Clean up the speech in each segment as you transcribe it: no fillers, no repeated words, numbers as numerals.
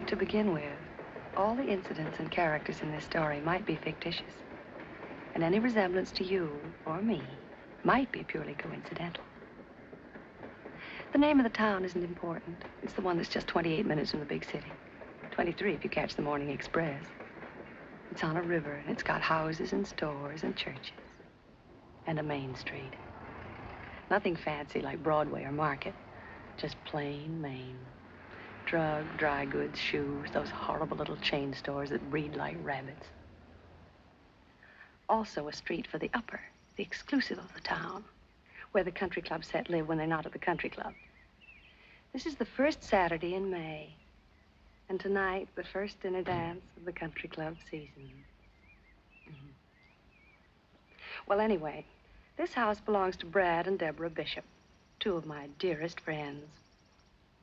To begin with, all the incidents and characters in this story might be fictitious. And any resemblance to you or me might be purely coincidental. The name of the town isn't important. It's the one that's just 28 minutes from the big city. 23 if you catch the morning express. It's on a river, and it's got houses and stores and churches. And a main street. Nothing fancy like Broadway or Market. Just plain Maine. Drug, dry goods, shoes, those horrible little chain stores that breed like rabbits. Also a street for the upper, the exclusive of the town, where the country club set live when they're not at the country club. This is the first Saturday in May, and tonight, the first dinner dance of the country club season. Well, anyway, this house belongs to Brad and Deborah Bishop, two of my dearest friends.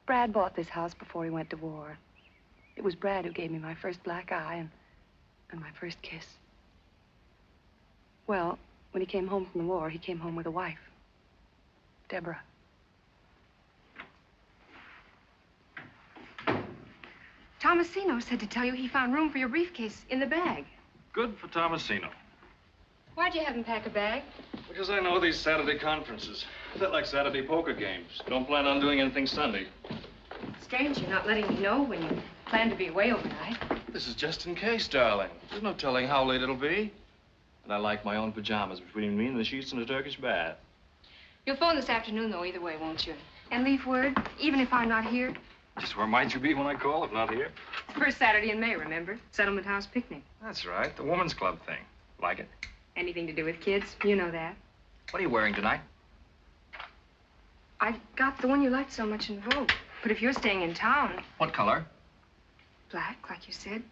Brad bought this house before he went to war. It was Brad who gave me my first black eye and my first kiss. Well, when he came home from the war, he came home with a wife, Deborah. Tomasino said to tell you he found room for your briefcase in the bag. Good for Tomasino. Why'd you have him pack a bag? Because I know these Saturday conferences. A bit like Saturday poker games. Don't plan on doing anything Sunday. Strange you're not letting me know when you plan to be away overnight. This is just in case, darling. There's no telling how late it'll be. And I like my own pajamas between me and the sheets in a Turkish bath. You'll phone this afternoon, though, either way, won't you? And leave word, even if I'm not here? Just where might you be when I call if not here? First Saturday in May, remember? Settlement House picnic. That's right, the woman's club thing. Like it? Anything to do with kids, you know that. What are you wearing tonight? I got the one you liked so much in Vogue. But if you're staying in town... What color? Black, like you said.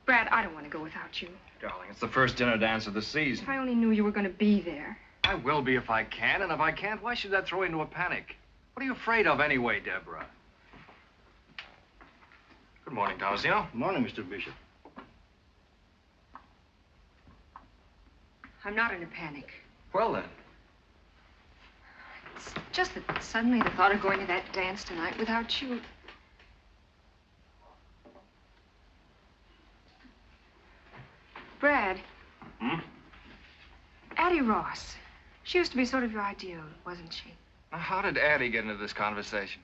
Brad, I don't want to go without you. Darling, it's the first dinner dance of the season. If I only knew you were going to be there. I will be if I can, and if I can't, why should that throw you into a panic? What are you afraid of anyway, Deborah? Good morning, Tomasino. Good morning, Mr. Bishop. I'm not in a panic. Well, then. It's just that suddenly the thought of going to that dance tonight without you... Brad. Hmm? Addie Ross. She used to be sort of your ideal, wasn't she? Now, how did Addie get into this conversation?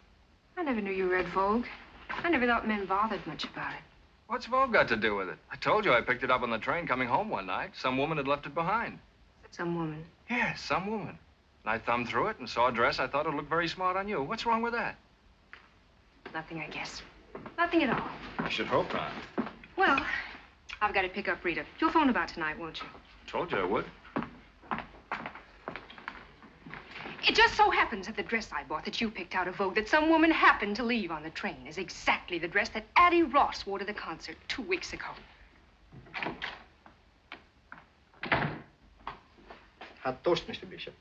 I never knew you read Vogue. I never thought men bothered much about it. What's Vogue got to do with it? I told you I picked it up on the train coming home one night. Some woman had left it behind. Some woman? Yes, some woman. And I thumbed through it and saw a dress I thought would look very smart on you. What's wrong with that? Nothing, I guess. Nothing at all. I should hope not. Well, I've got to pick up Rita. You'll phone about tonight, won't you? Told you I would. It just so happens that the dress I bought that you picked out of Vogue that some woman happened to leave on the train is exactly the dress that Addie Ross wore to the concert 2 weeks ago. Hot toast, Mr. Bishop.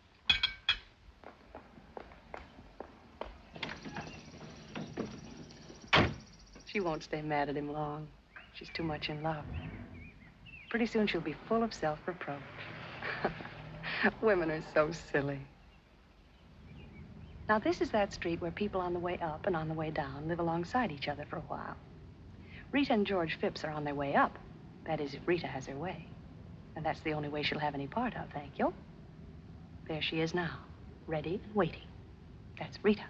She won't stay mad at him long. She's too much in love. Pretty soon she'll be full of self-reproach. Women are so silly. Now, this is that street where people on the way up and on the way down live alongside each other for a while. Rita and George Fipps are on their way up. That is, if Rita has her way. And that's the only way she'll have any part of, thank you. There she is now, ready and waiting. That's Rita.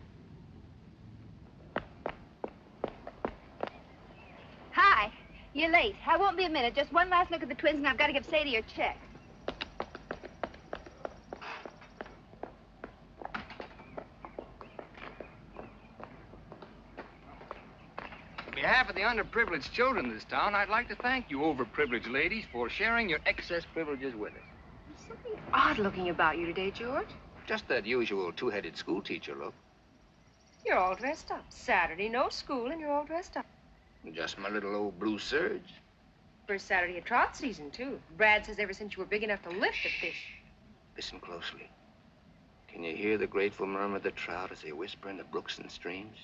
Hi. You're late. I won't be a minute. Just one last look at the twins, and I've got to give Sadie her check. On behalf of the underprivileged children in this town, I'd like to thank you overprivileged ladies for sharing your excess privileges with us. There's something odd-looking about you today, George. Just that usual two-headed schoolteacher look. You're all dressed up. Saturday, no school, and you're all dressed up. Just my little old blue serge. First Saturday of trout season, too. Brad says ever since you were big enough to lift a fish. Listen closely. Can you hear the grateful murmur of the trout as they whisper in the brooks and streams?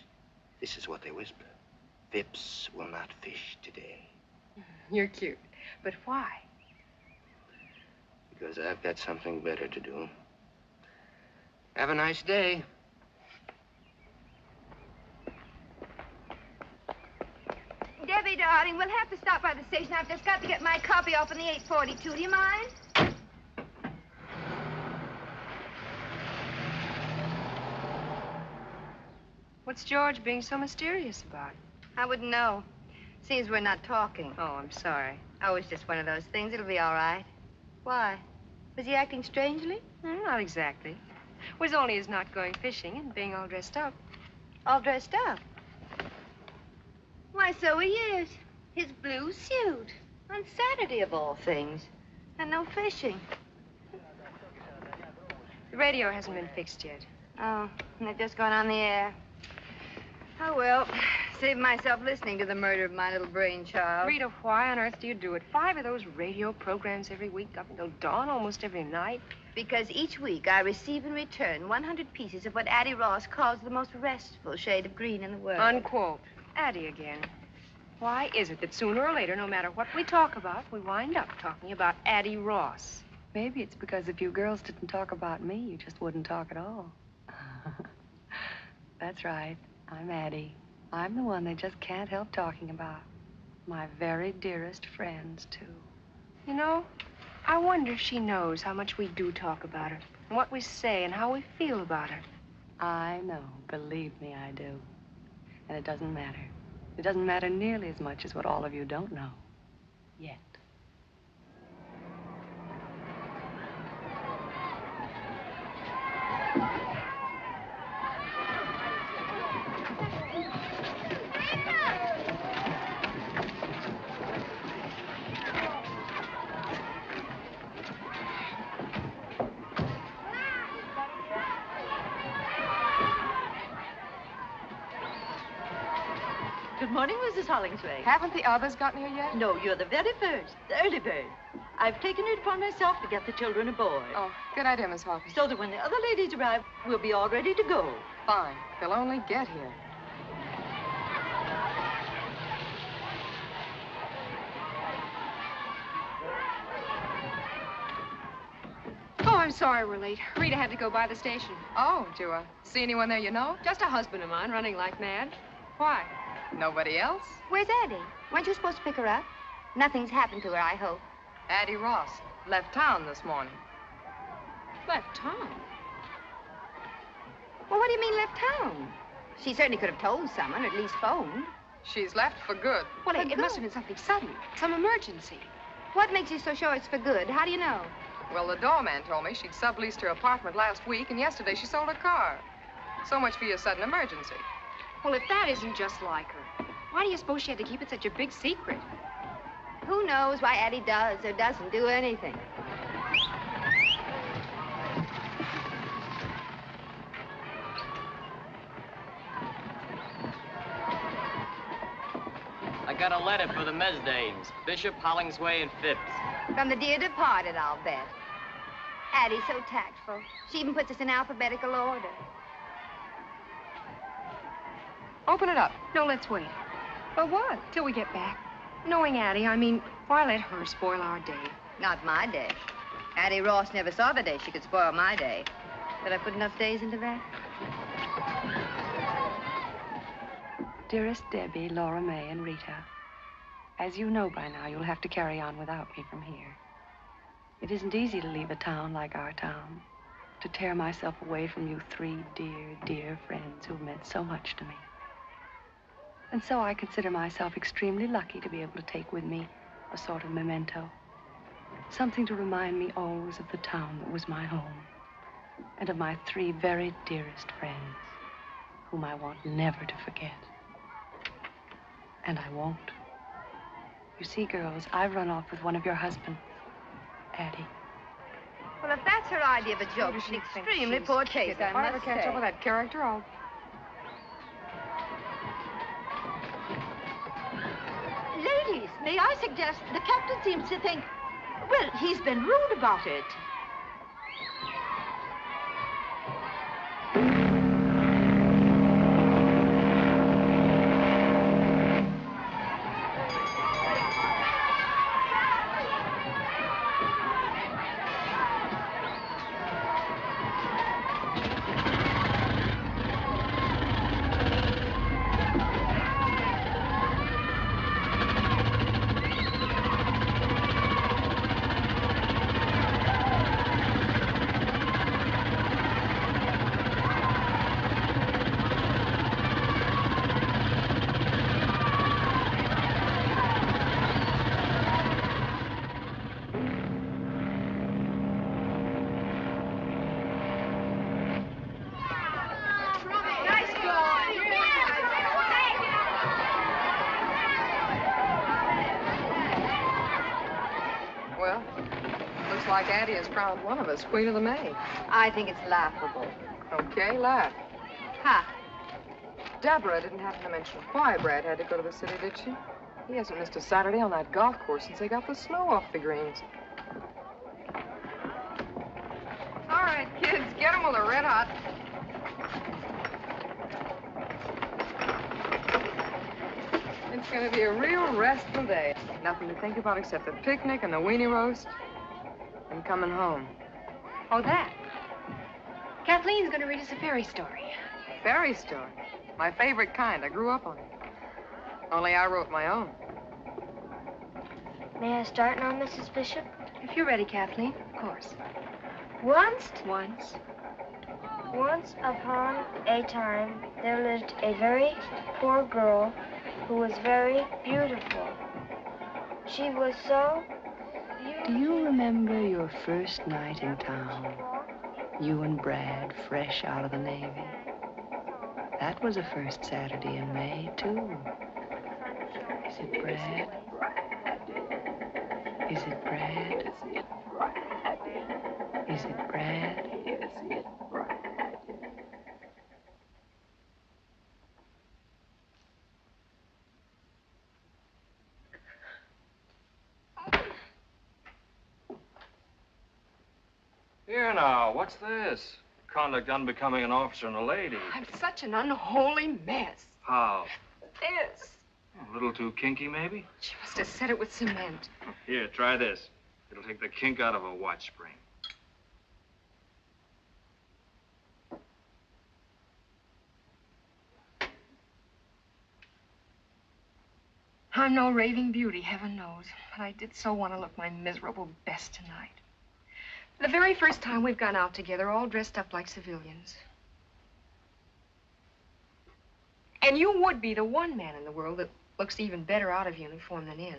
This is what they whisper. Fipps will not fish today. You're cute. But why? Because I've got something better to do. Have a nice day. darling. We'll have to stop by the station. I've just got to get my copy off on the 842. Do you mind? What's George being so mysterious about? I wouldn't know. Seems we're not talking. Oh, I'm sorry. Oh, it's just one of those things. It'll be all right. Why? Was he acting strangely? Not exactly. It was only his not going fishing and being all dressed up. All dressed up? Why, so he is. His blue suit. On Saturday, of all things. And no fishing. The radio hasn't been fixed yet. Oh, and they've just gone on the air. Oh, well, saved myself listening to the murder of my little brainchild. Rita, why on earth do you do it? 5 of those radio programs every week up until dawn almost every night? Because each week I receive in return 100 pieces of what Addie Ross calls the most restful shade of green in the world. Unquote. Addie again. Why is it that sooner or later, no matter what we talk about, we wind up talking about Addie Ross? Maybe it's because if you girls didn't talk about me, you just wouldn't talk at all. That's right. I'm Addie. I'm the one they just can't help talking about. My very dearest friends, too. You know, I wonder if she knows how much we do talk about her, and what we say, and how we feel about her. I know. Believe me, I do. And it doesn't matter. It doesn't matter nearly as much as what all of you don't know. Yet. Good morning, Mrs. Hollingsworth. Haven't the others gotten here yet? No, you're the very first, the early bird. I've taken it upon myself to get the children aboard. Oh, good idea, Miss Hawkins. So that when the other ladies arrive, we'll be all ready to go. Fine. They'll only get here. Oh, I'm sorry we're late. Rita had to go by the station. Oh, do you see anyone there you know? Just a husband of mine running like mad. Why? Nobody else? Where's Addie? Weren't you supposed to pick her up? Nothing's happened to her, I hope. Addie Ross left town this morning. Left town? Well, what do you mean left town? She certainly could have told someone, or at least phoned. She's left for good. Well, For it good? must have been something sudden. Some emergency. What makes you so sure it's for good? How do you know? Well, the doorman told me she'd subleased her apartment last week, and yesterday she sold her car. So much for your sudden emergency. Well, if that isn't just like her, why do you suppose she had to keep it such a big secret? Who knows why Addie does or doesn't do anything? I got a letter for the Mesdames, Bishop, Hollingsway, and Fipps. From the dear departed, I'll bet. Addie's so tactful. She even puts us in alphabetical order. Open it up. No, let's wait. But what? Till we get back. Knowing Addie, I mean, why let her spoil our day? Not my day. Addie Ross never saw the day she could spoil my day. Did I put enough days into that? Dearest Debbie, Lora Mae, and Rita, as you know by now, you'll have to carry on without me from here. It isn't easy to leave a town like our town, to tear myself away from you 3 dear, dear friends who've meant so much to me. And so I consider myself extremely lucky to be able to take with me a sort of memento, something to remind me always of the town that was my home, and of my 3 very dearest friends, whom I want never to forget. And I won't. You see, girls, I've run off with one of your husbands, Addie. Well, if that's her idea of a joke, Maybe it's she an thinks extremely she's poor kidding. taste, If I ever must catch say. up with that character, I'll... Ladies, may I suggest the captain seems to think, well, he's been rude about it. like Addie has crowned one of us Queen of the May. I think it's laughable. Okay, laugh. Ha! Deborah didn't happen to mention why Brad had to go to the city, did she? He hasn't missed a Saturday on that golf course since they got the snow off the greens. All right, kids, get them while they're red hot. It's going to be a real restful day. Nothing to think about except the picnic and the weenie roast and coming home. Oh, that. Kathleen's going to read us a fairy story. Fairy story. My favorite kind. I grew up on it. Only I wrote my own. May I start now, Mrs. Bishop? If you're ready, Kathleen, of course. Once upon a time, there lived a very poor girl who was very beautiful. She was so beautiful. Do you remember your first night in town? You and Brad, fresh out of the Navy. That was a first Saturday in May, too. Is it Brad? Is it Brad? Is it Brad? Here now, what's this? Conduct unbecoming an officer and a lady. I'm such an unholy mess. How? This. A little too kinky, maybe? She must have set it with cement. Here, try this. It'll take the kink out of a watch spring. I'm no raving beauty, heaven knows, but I did so want to look my miserable best tonight. The very first time we've gone out together, all dressed up like civilians. And you would be the one man in the world that looks even better out of uniform than in.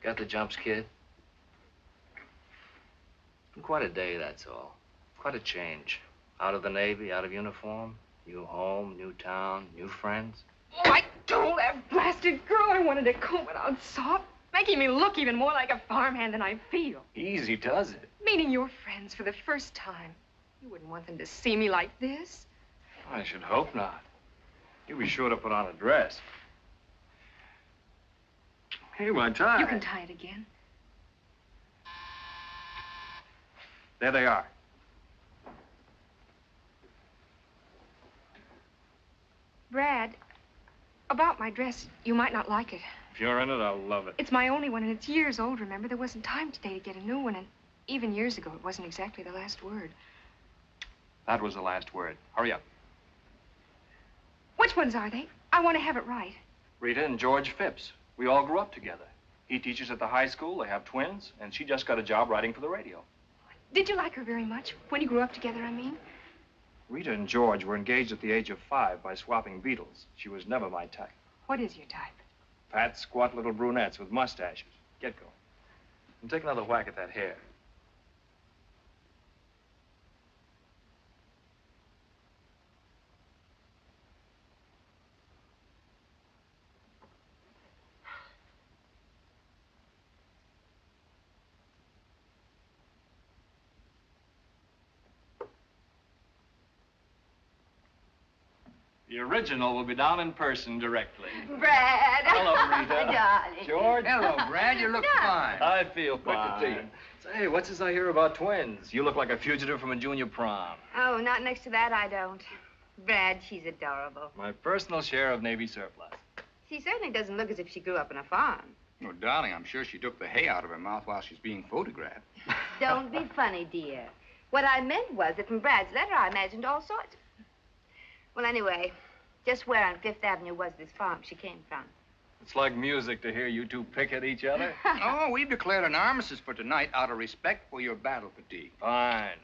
Got the jumps, kid? Quite a day, that's all. Quite a change. Out of the Navy, out of uniform, new home, new town, new friends. Oh, I told that blasted girl I wanted to comb it out soft, making me look even more like a farmhand than I feel. Easy does it. Meeting your friends for the first time. You wouldn't want them to see me like this. I should hope not. You'll be sure to put on a dress. Hey, my tie. You can tie it again. There they are. Brad, about my dress, you might not like it. If you're in it, I'll love it. It's my only one, and it's years old, remember? There wasn't time today to get a new one, and even years ago, it wasn't exactly the last word. That was the last word. Hurry up. Which ones are they? I want to have it right. Rita and George Fipps. We all grew up together. He teaches at the high school. They have twins, and she just got a job writing for the radio. Did you like her very much? When you grew up together, I mean? Rita and George were engaged at the age of 5 by swapping beetles. She was never my type. What is your type? Fat, squat little brunettes with mustaches. Get going. And take another whack at that hair. The original will be down in person directly. Brad. Hello, Rita. Darling. George. Hello, Brad. You look fine. I feel fine. Good to see you. Say, what's this I hear about twins? You look like a fugitive from a junior prom. Oh, not next to that, I don't. Brad, she's adorable. My personal share of Navy surplus. She certainly doesn't look as if she grew up on a farm. Oh, darling, I'm sure she took the hay out of her mouth while she's being photographed. Don't be funny, dear. What I meant was that from Brad's letter, I imagined all sorts. Well, anyway, just where on Fifth Avenue was this farm she came from? It's like music to hear you two pick at each other. Oh, we've declared an armistice for tonight out of respect for your battle fatigue. Fine.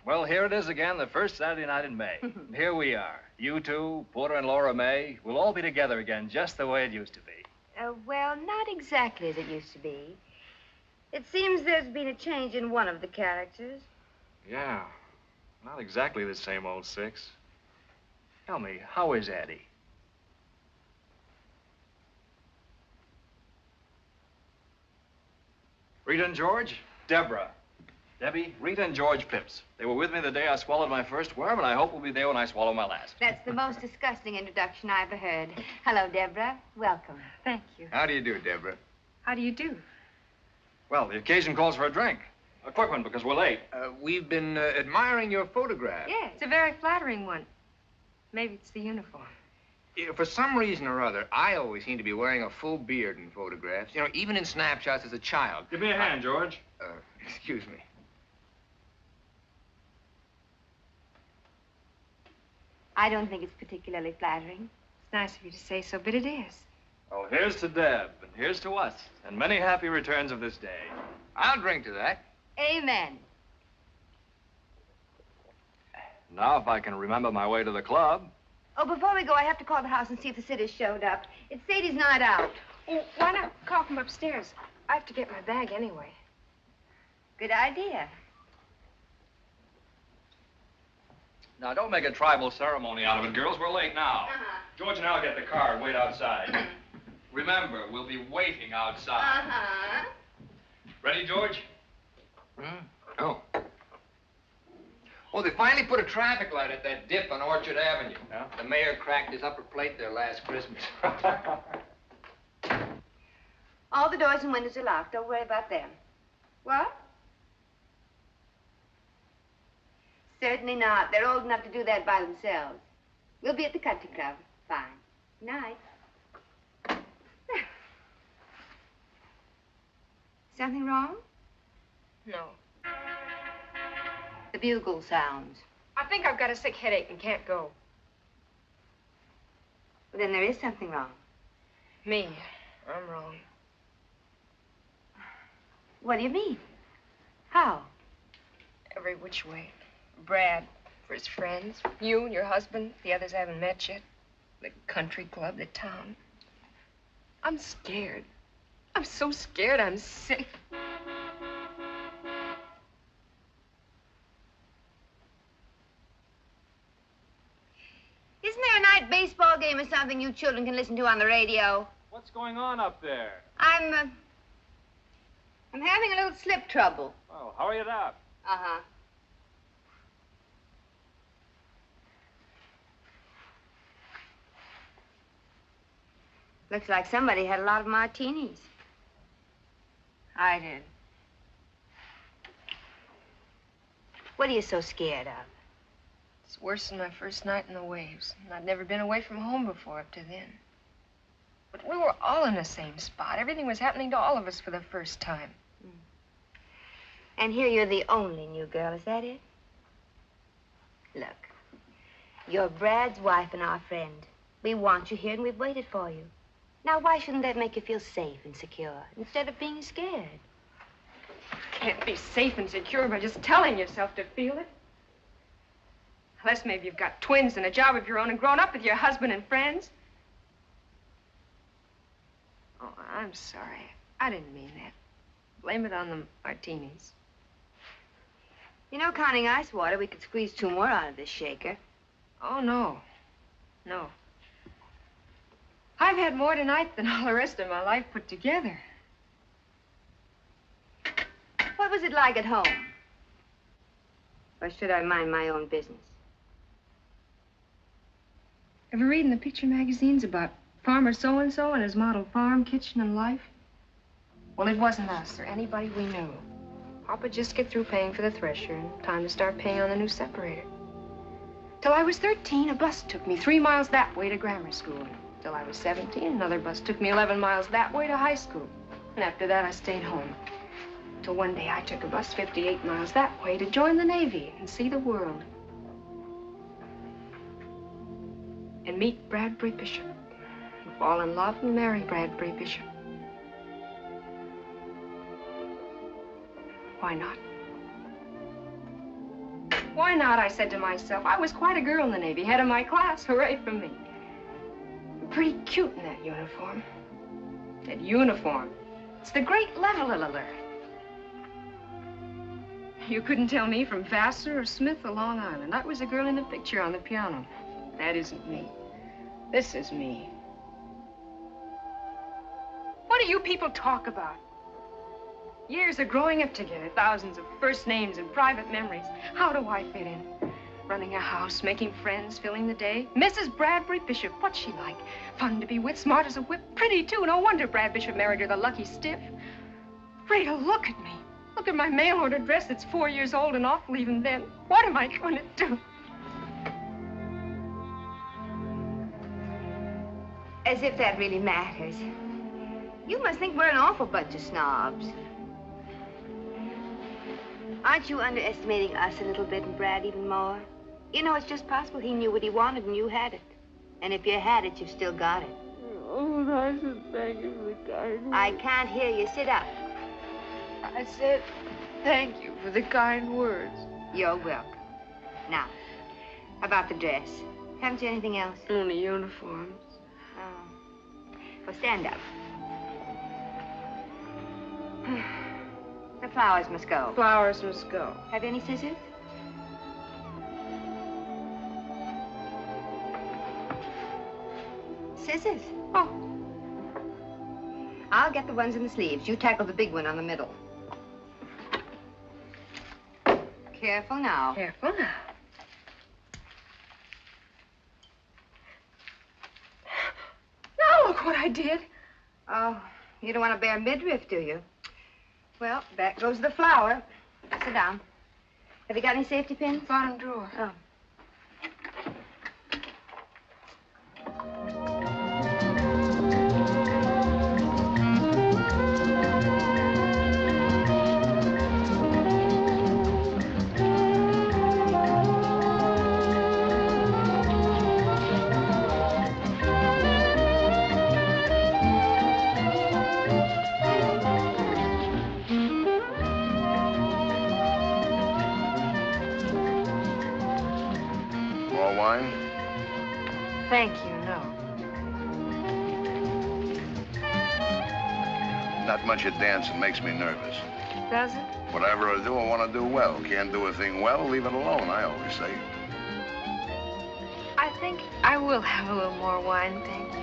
Well, here it is again, the first Saturday night in May. Here we are. You two, Porter and Lora Mae, we'll all be together again, just the way it used to be. Well, not exactly as it used to be. It seems there's been a change in one of the characters. Yeah, not exactly the same old six. Tell me, how is Addie? Rita and George, Deborah. Debbie, Rita and George Fipps. They were with me the day I swallowed my first worm, and I hope will be there when I swallow my last. That's the most disgusting introduction I ever heard. Hello, Deborah. Welcome. Thank you. How do you do, Deborah? How do you do? Well, the occasion calls for a drink. A quick one, because we're late. We've been admiring your photograph. Yeah, it's a very flattering one. Maybe it's the uniform. For some reason or other, I always seem to be wearing a full beard in photographs. You know, even in snapshots as a child. Give me a hand, George. Excuse me. I don't think it's particularly flattering. It's nice of you to say so, but it is. Oh, here's to Deb, and here's to us, and many happy returns of this day. I'll drink to that. Amen. Now, if I can remember my way to the club. Oh, before we go, I have to call the house and see if the sitters showed up. It's Sadie's night out. Oh, why not call from upstairs? I have to get my bag anyway. Good idea. Now, don't make a tribal ceremony out of it, girls. We're late now. George and I'll get the car and wait outside. Remember, we'll be waiting outside. Ready, George? Oh. Oh, they finally put a traffic light at that dip on Orchard Avenue. Yeah? The mayor cracked his upper plate there last Christmas. All the doors and windows are locked. Don't worry about them. What? Certainly not. They're old enough to do that by themselves. We'll be at the country club. Fine. Night. Something wrong? No. The bugle sounds. I think I've got a sick headache and can't go. Well, then there is something wrong. Me. I'm wrong. What do you mean? How? Every which way. Brad, for his friends. You and your husband. The others haven't met yet. The country club, the town. I'm scared. I'm so scared I'm sick. Isn't there a night baseball game or something you children can listen to on the radio? What's going on up there? I'm having a little slip trouble. Oh, hurry it up. Uh-huh. Looks like somebody had a lot of martinis. I did. What are you so scared of? It's worse than my first night in the waves. And I'd never been away from home before up to then. But we were all in the same spot. Everything was happening to all of us for the first time. And here you're the only new girl, is that it? Look, you're Brad's wife and our friend. We want you here and we've waited for you. Now, why shouldn't that make you feel safe and secure instead of being scared? Can't be safe and secure by just telling yourself to feel it. Unless maybe you've got twins and a job of your own and grown up with your husband and friends. Oh, I'm sorry. I didn't mean that. Blame it on the martinis. You know, counting ice water, we could squeeze 2 more out of this shaker. Oh, no. No. I've had more tonight than all the rest of my life put together. What was it like at home? Or should I mind my own business? Ever read in the picture magazines about Farmer so-and-so and his model farm, kitchen, and life? Well, it wasn't us or anybody we knew. Papa just get through paying for the thresher and time to start paying on the new separator. Till I was 13, a bus took me 3 miles that way to grammar school. Till I was 17, another bus took me 11 miles that way to high school. And after that, I stayed home. Till one day, I took a bus 58 miles that way to join the Navy and see the world. And meet Bradbury Bishop. And fall in love and marry Bradbury Bishop. Why not? Why not, I said to myself. I was quite a girl in the Navy, head of my class. Hooray for me. Pretty cute in that uniform. That uniform. It's the great leveler. You couldn't tell me from Vassar or Smith or Long Island. I was a girl in the picture on the piano. That isn't me. This is me. What do you people talk about? Years of growing up together, thousands of first names and private memories. How do I fit in? Running a house, making friends, filling the day. Mrs. Bradbury Bishop, what's she like? Fun to be with, smart as a whip, pretty too. No wonder Brad Bishop married her, the lucky stiff. Rita, look at me. Look at my mail-order dress that's 4 years old and awful even then. What am I going to do? As if that really matters. You must think we're an awful bunch of snobs. Aren't you underestimating us a little bit and Brad even more? You know, it's just possible he knew what he wanted and you had it. And if you had it, you've still got it. Oh, I should thank you for the kind words. I can't hear you. Sit up. I said thank you for the kind words. You're welcome. Now, about the dress. Haven't you anything else? Only uniforms. Oh. Well, stand up. The flowers must go. Flowers must go. Have you any scissors? Scissors? Oh. I'll get the ones in the sleeves. You tackle the big one on the middle. Careful now. Careful now. Now look what I did. Oh, you don't want to bear midriff, do you? Well, back goes the flower. Sit down. Have you got any safety pins? Bottom drawer. Oh. Thank you, no. Not much at dancing makes me nervous. Does it? Whatever I do, I want to do well. Can't do a thing well, leave it alone, I always say. I think I will have a little more wine, thank you.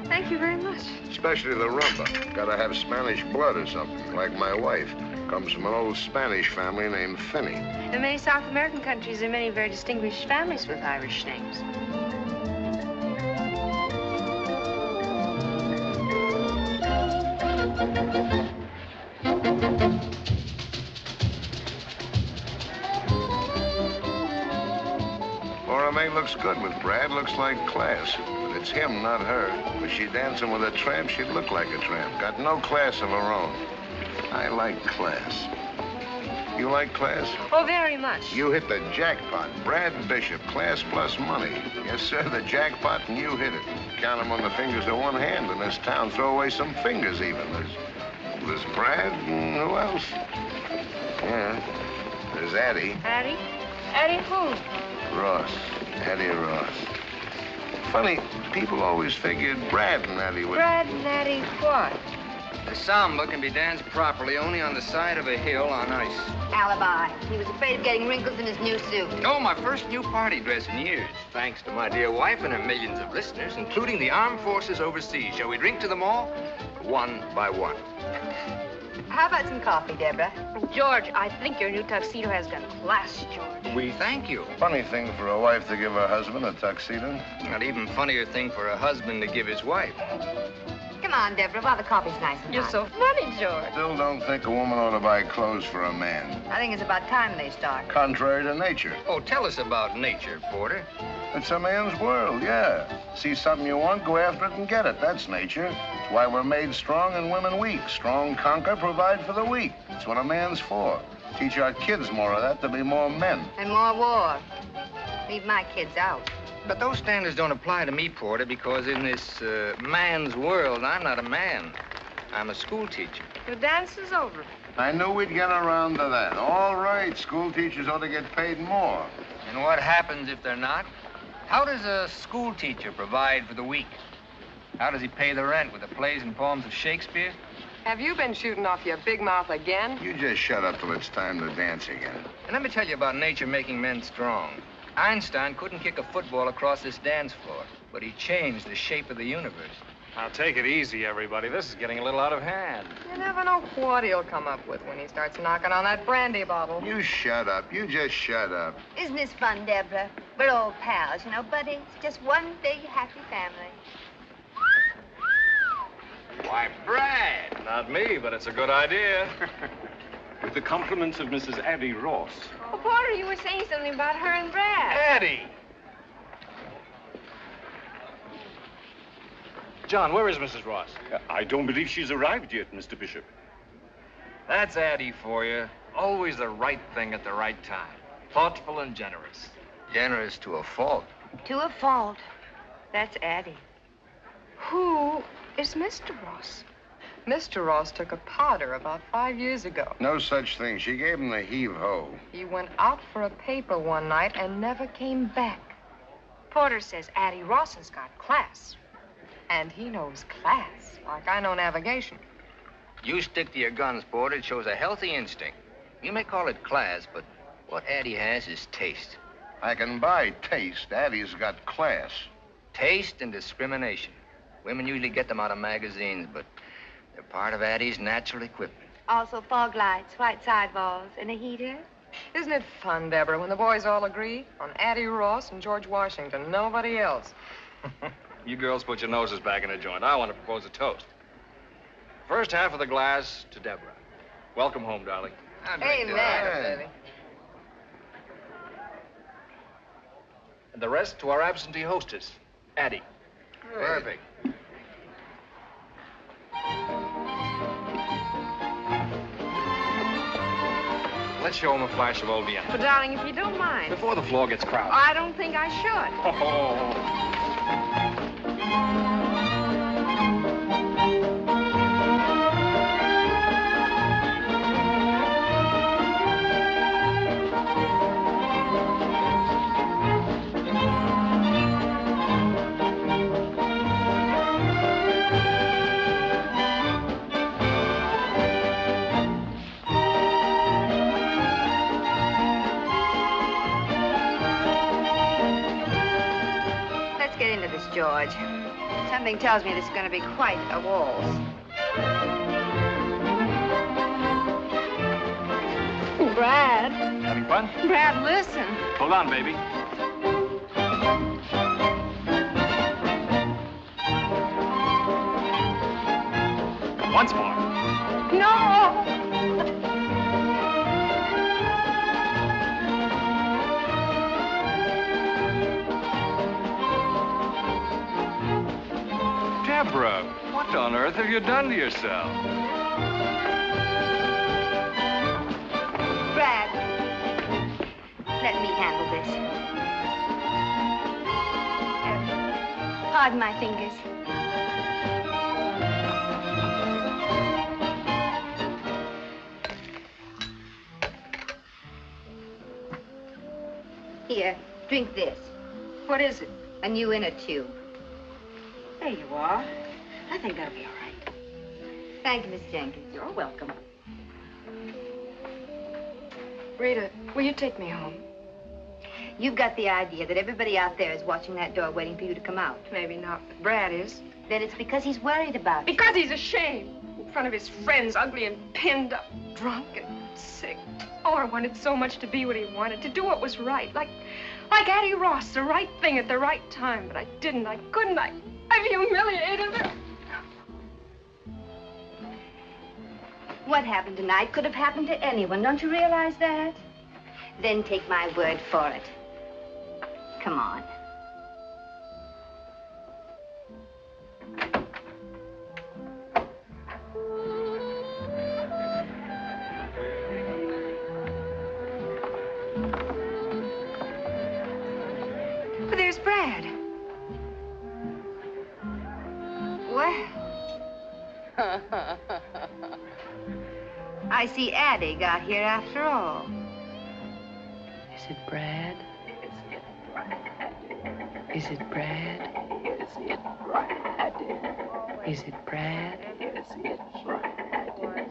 Thank you very much. Especially the rumba. Gotta have Spanish blood or something, like my wife. Comes from an old Spanish family named Finney. In many South American countries, there are many very distinguished families with Irish names. Lora Mae looks good with Brad, looks like class. But it's him, not her. Was she dancing with a tramp, she'd look like a tramp. Got no class of her own. I like class. You like class? Oh, very much. You hit the jackpot. Brad Bishop, class plus money. Yes, sir, the jackpot, and you hit it. Count them on the fingers of one hand in this town. Throw away some fingers, even. There's Brad, and who else? Yeah, there's Addie. Addie? Addie who? Ross. Addie Ross. Funny, people always figured Brad and Addie would... Brad and Addie what? The samba can be danced properly only on the side of a hill on ice. Alibi. He was afraid of getting wrinkles in his new suit. Oh, my first new party dress in years. Thanks to my dear wife and her millions of listeners, including the armed forces overseas. Shall we drink to them all? One by one. How about some coffee, Deborah? George, I think your new tuxedo has got class, George. We thank you. Funny thing for a wife to give her husband a tuxedo. Not even funnier thing for a husband to give his wife. Come on, Deborah, while the coffee's nice and You're hot. so funny, George. Still don't think a woman ought to buy clothes for a man. I think it's about time they start. Contrary to nature. Oh, tell us about nature, Porter. It's a man's world, yeah. See something you want, go after it and get it. That's nature. It's why we're made strong and women weak. Strong conquer, provide for the weak. That's what a man's for. Teach our kids more of that to be more men. And more war. Leave my kids out. But those standards don't apply to me, Porter, because in this man's world, I'm not a man. I'm a school teacher. The dance is over. I knew we'd get around to that. All right, school teachers ought to get paid more. And what happens if they're not? How does a school teacher provide for the weak? How does he pay the rent with the plays and poems of Shakespeare? Have you been shooting off your big mouth again? You just shut up till it's time to dance again. And let me tell you about nature making men strong. Einstein couldn't kick a football across this dance floor, but he changed the shape of the universe. Now, take it easy, everybody. This is getting a little out of hand. You never know what he'll come up with when he starts knocking on that brandy bottle. You shut up. You just shut up. Isn't this fun, Deborah? We're old pals, you know, buddies. Just one big happy family. Why, Brad! Not me, but it's a good idea. With the compliments of Mrs. Addie Ross. Oh, Porter, you were saying something about her and Brad. Addie! John, where is Mrs. Ross? I don't believe she's arrived yet, Mr. Bishop. That's Addie for you. Always the right thing at the right time. Thoughtful and generous. Generous to a fault. To a fault. That's Addie. Who is Mr. Ross? Mr. Ross took a powder about 5 years ago. No such thing. She gave him the heave-ho. He went out for a paper one night and never came back. Porter says Addie Ross has got class. And he knows class, like I know navigation. You stick to your guns, Porter. It shows a healthy instinct. You may call it class, but what Addie has is taste. I can buy taste. Addie's got class. Taste and discrimination. Women usually get them out of magazines, but they're part of Addie's natural equipment. Also fog lights, white sidewalls, and a heater. Isn't it fun, Deborah, when the boys all agree on Addie Ross and George Washington, nobody else? You girls put your noses back in a joint. I want to propose a toast. First half of the glass to Deborah. Welcome home, darling. Amen, baby. And the rest to our absentee hostess, Addie. Perfect. Let's show him a flash of old Vienna. But, darling, if you don't mind. Before the floor gets crowded. I don't think I should. Oh. George. Something tells me this is going to be quite a waltz. Brad. Having fun? Brad, listen. Hold on, baby. Once more. No! Deborah, what on earth have you done to yourself? Brad, let me handle this. Pardon my fingers. Here, drink this. What is it? A new inner tube. There you are. I think that'll be all right. Thank you, Miss Jenkins. You're welcome. Rita, will you take me home? You've got the idea that everybody out there is watching that door waiting for you to come out. Maybe not, but Brad is. Then it's because he's worried about you. Because he's ashamed. In front of his friends, ugly and pinned up, drunk and sick. Oh, I wanted so much to be what he wanted, to do what was right. Like Addie Ross, the right thing at the right time. But I didn't, I couldn't, I've humiliated her. What happened tonight could have happened to anyone. Don't you realize that? Then take my word for it. Come on. But there's Brad. Well. I see Addie got here after all. Is it Brad? Is it Brad? Is it Brad? Is it Brad? Is it Brad?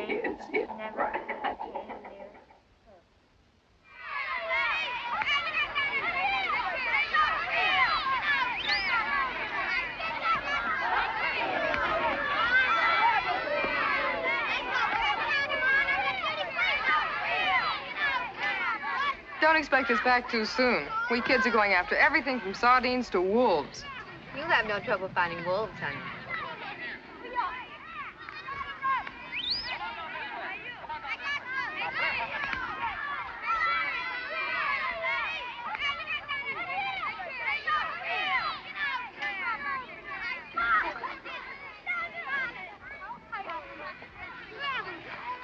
Is it Brad? Don't expect us back too soon. We kids are going after everything from sardines to wolves. You'll have no trouble finding wolves, honey.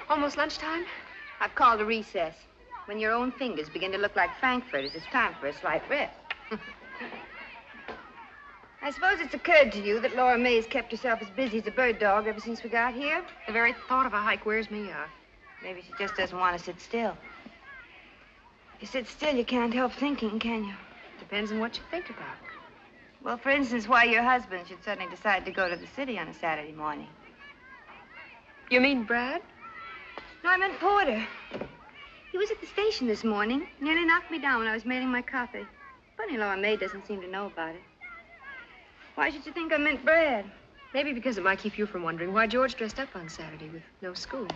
Almost lunchtime? I've called a recess. When your own fingers begin to look like frankfurters, it's time for a slight rest. I suppose it's occurred to you that Lora Mae has kept herself as busy as a bird dog ever since we got here. The very thought of a hike wears me out. Maybe she just doesn't want to sit still. If you sit still, you can't help thinking, can you? Depends on what you think about. Well, for instance, why your husband should suddenly decide to go to the city on a Saturday morning. You mean Brad? No, I meant Porter. He was at the station this morning. Nearly knocked me down when I was mailing my copy. Funny Lora Mae doesn't seem to know about it. Why should you think I meant Brad? Maybe because it might keep you from wondering why George dressed up on Saturday with no school.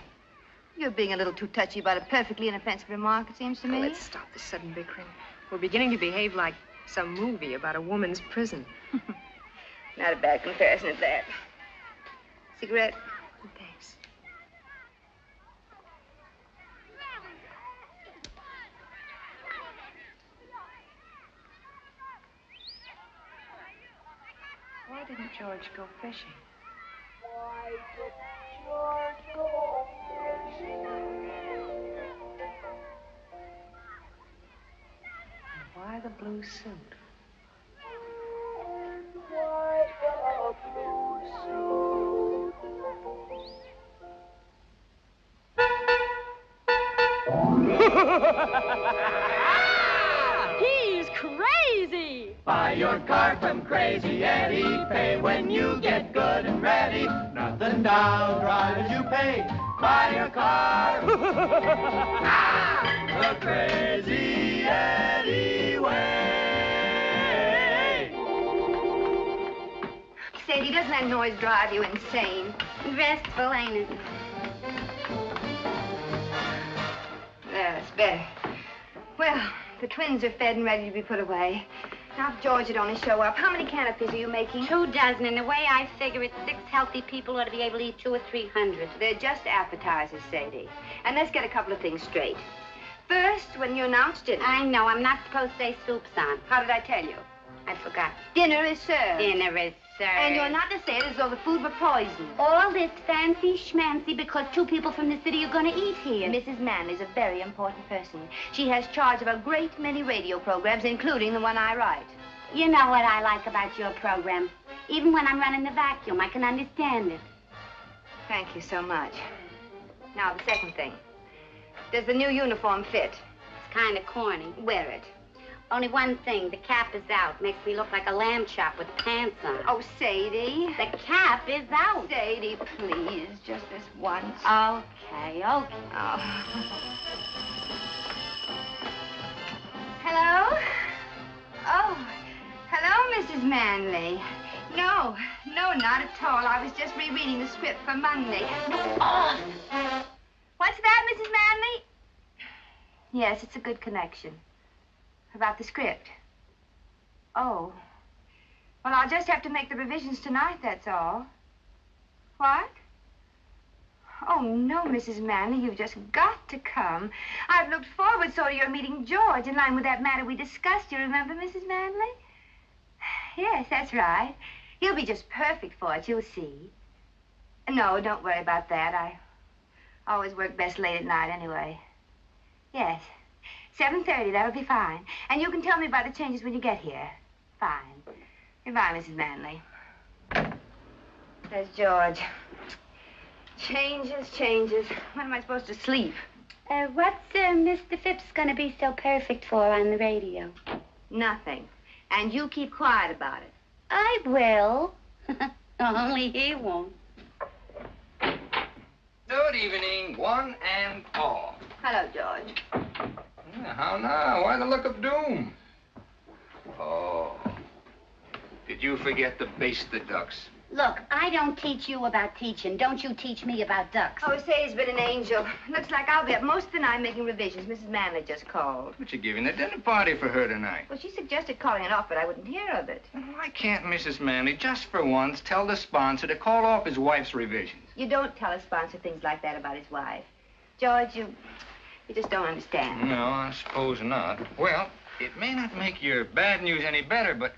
You're being a little too touchy about a perfectly inoffensive remark, it seems to me. Oh, let's stop this sudden bickering. We're beginning to behave like some movie about a woman's prison. Not a bad comparison at that. Cigarette? Thanks. Why didn't George go fishing? Why didn't George go fishing? And why the blue suit? Why the blue suit? He's crazy! Buy your car from Crazy Eddie. Pay when you get good and ready. Nothing down, drive as you pay. Buy your car. The Crazy Eddie way. Sadie, doesn't that noise drive you insane? Restful, ain't it? There, that's better. Well, the twins are fed and ready to be put away. Now, if George would only show up, how many canopies are you making? 2 dozen, and the way I figure it, 6 healthy people ought to be able to eat 200 or 300. They're just appetizers, Sadie. And let's get a couple of things straight. First, when you announced dinner... I know, I'm not supposed to say soup's on. How did I tell you? I forgot. Dinner is served. Dinner is served. And you're not to say it as though the food were poisoned. All this fancy schmancy because 2 people from the city are going to eat here. Mrs. Manley's a very important person. She has charge of a great many radio programs, including the one I write. You know what I like about your program. Even when I'm running the vacuum, I can understand it. Thank you so much. Now, the second thing. Does the new uniform fit? It's kind of corny. Wear it. Only one thing, the cap is out. Makes me look like a lamb chop with pants on. Oh, Sadie. The cap is out. Sadie, please, just this once. Okay. Oh. Hello? Oh, hello, Mrs. Manley. No, not at all. I was just rereading the script for Monday. Oh. What's that, Mrs. Manley? Yes, it's a good connection. About the script. Oh. Well, I'll just have to make the revisions tonight, that's all. What? Oh, no, Mrs. Manley, you've just got to come. I've looked forward so to your meeting George in line with that matter we discussed. You remember, Mrs. Manley? Yes, that's right. He'll be just perfect for it, you'll see. No, don't worry about that. I always work best late at night anyway. Yes. 7:30, that'll be fine. And you can tell me about the changes when you get here. Fine. Goodbye, Mrs. Manley. There's George. Changes. When am I supposed to sleep? What's Mr. Fipps gonna be so perfect for on the radio? Nothing. And you keep quiet about it. I will. Only he won't. Good evening, one and all. Hello, George. Yeah, how now? Why the look of doom? Oh. Did you forget to baste the ducks? Look, I don't teach you about teaching. Don't you teach me about ducks. Oh, Sadie's been an angel. Looks like I'll be up most of the night making revisions. Mrs. Manley just called. But you're giving a dinner party for her tonight. Well, she suggested calling it off, but I wouldn't hear of it. Why can't Mrs. Manley, just for once, tell the sponsor to call off his wife's revisions? You don't tell a sponsor things like that about his wife. George, you just don't understand. No, I suppose not. Well, it may not make your bad news any better, but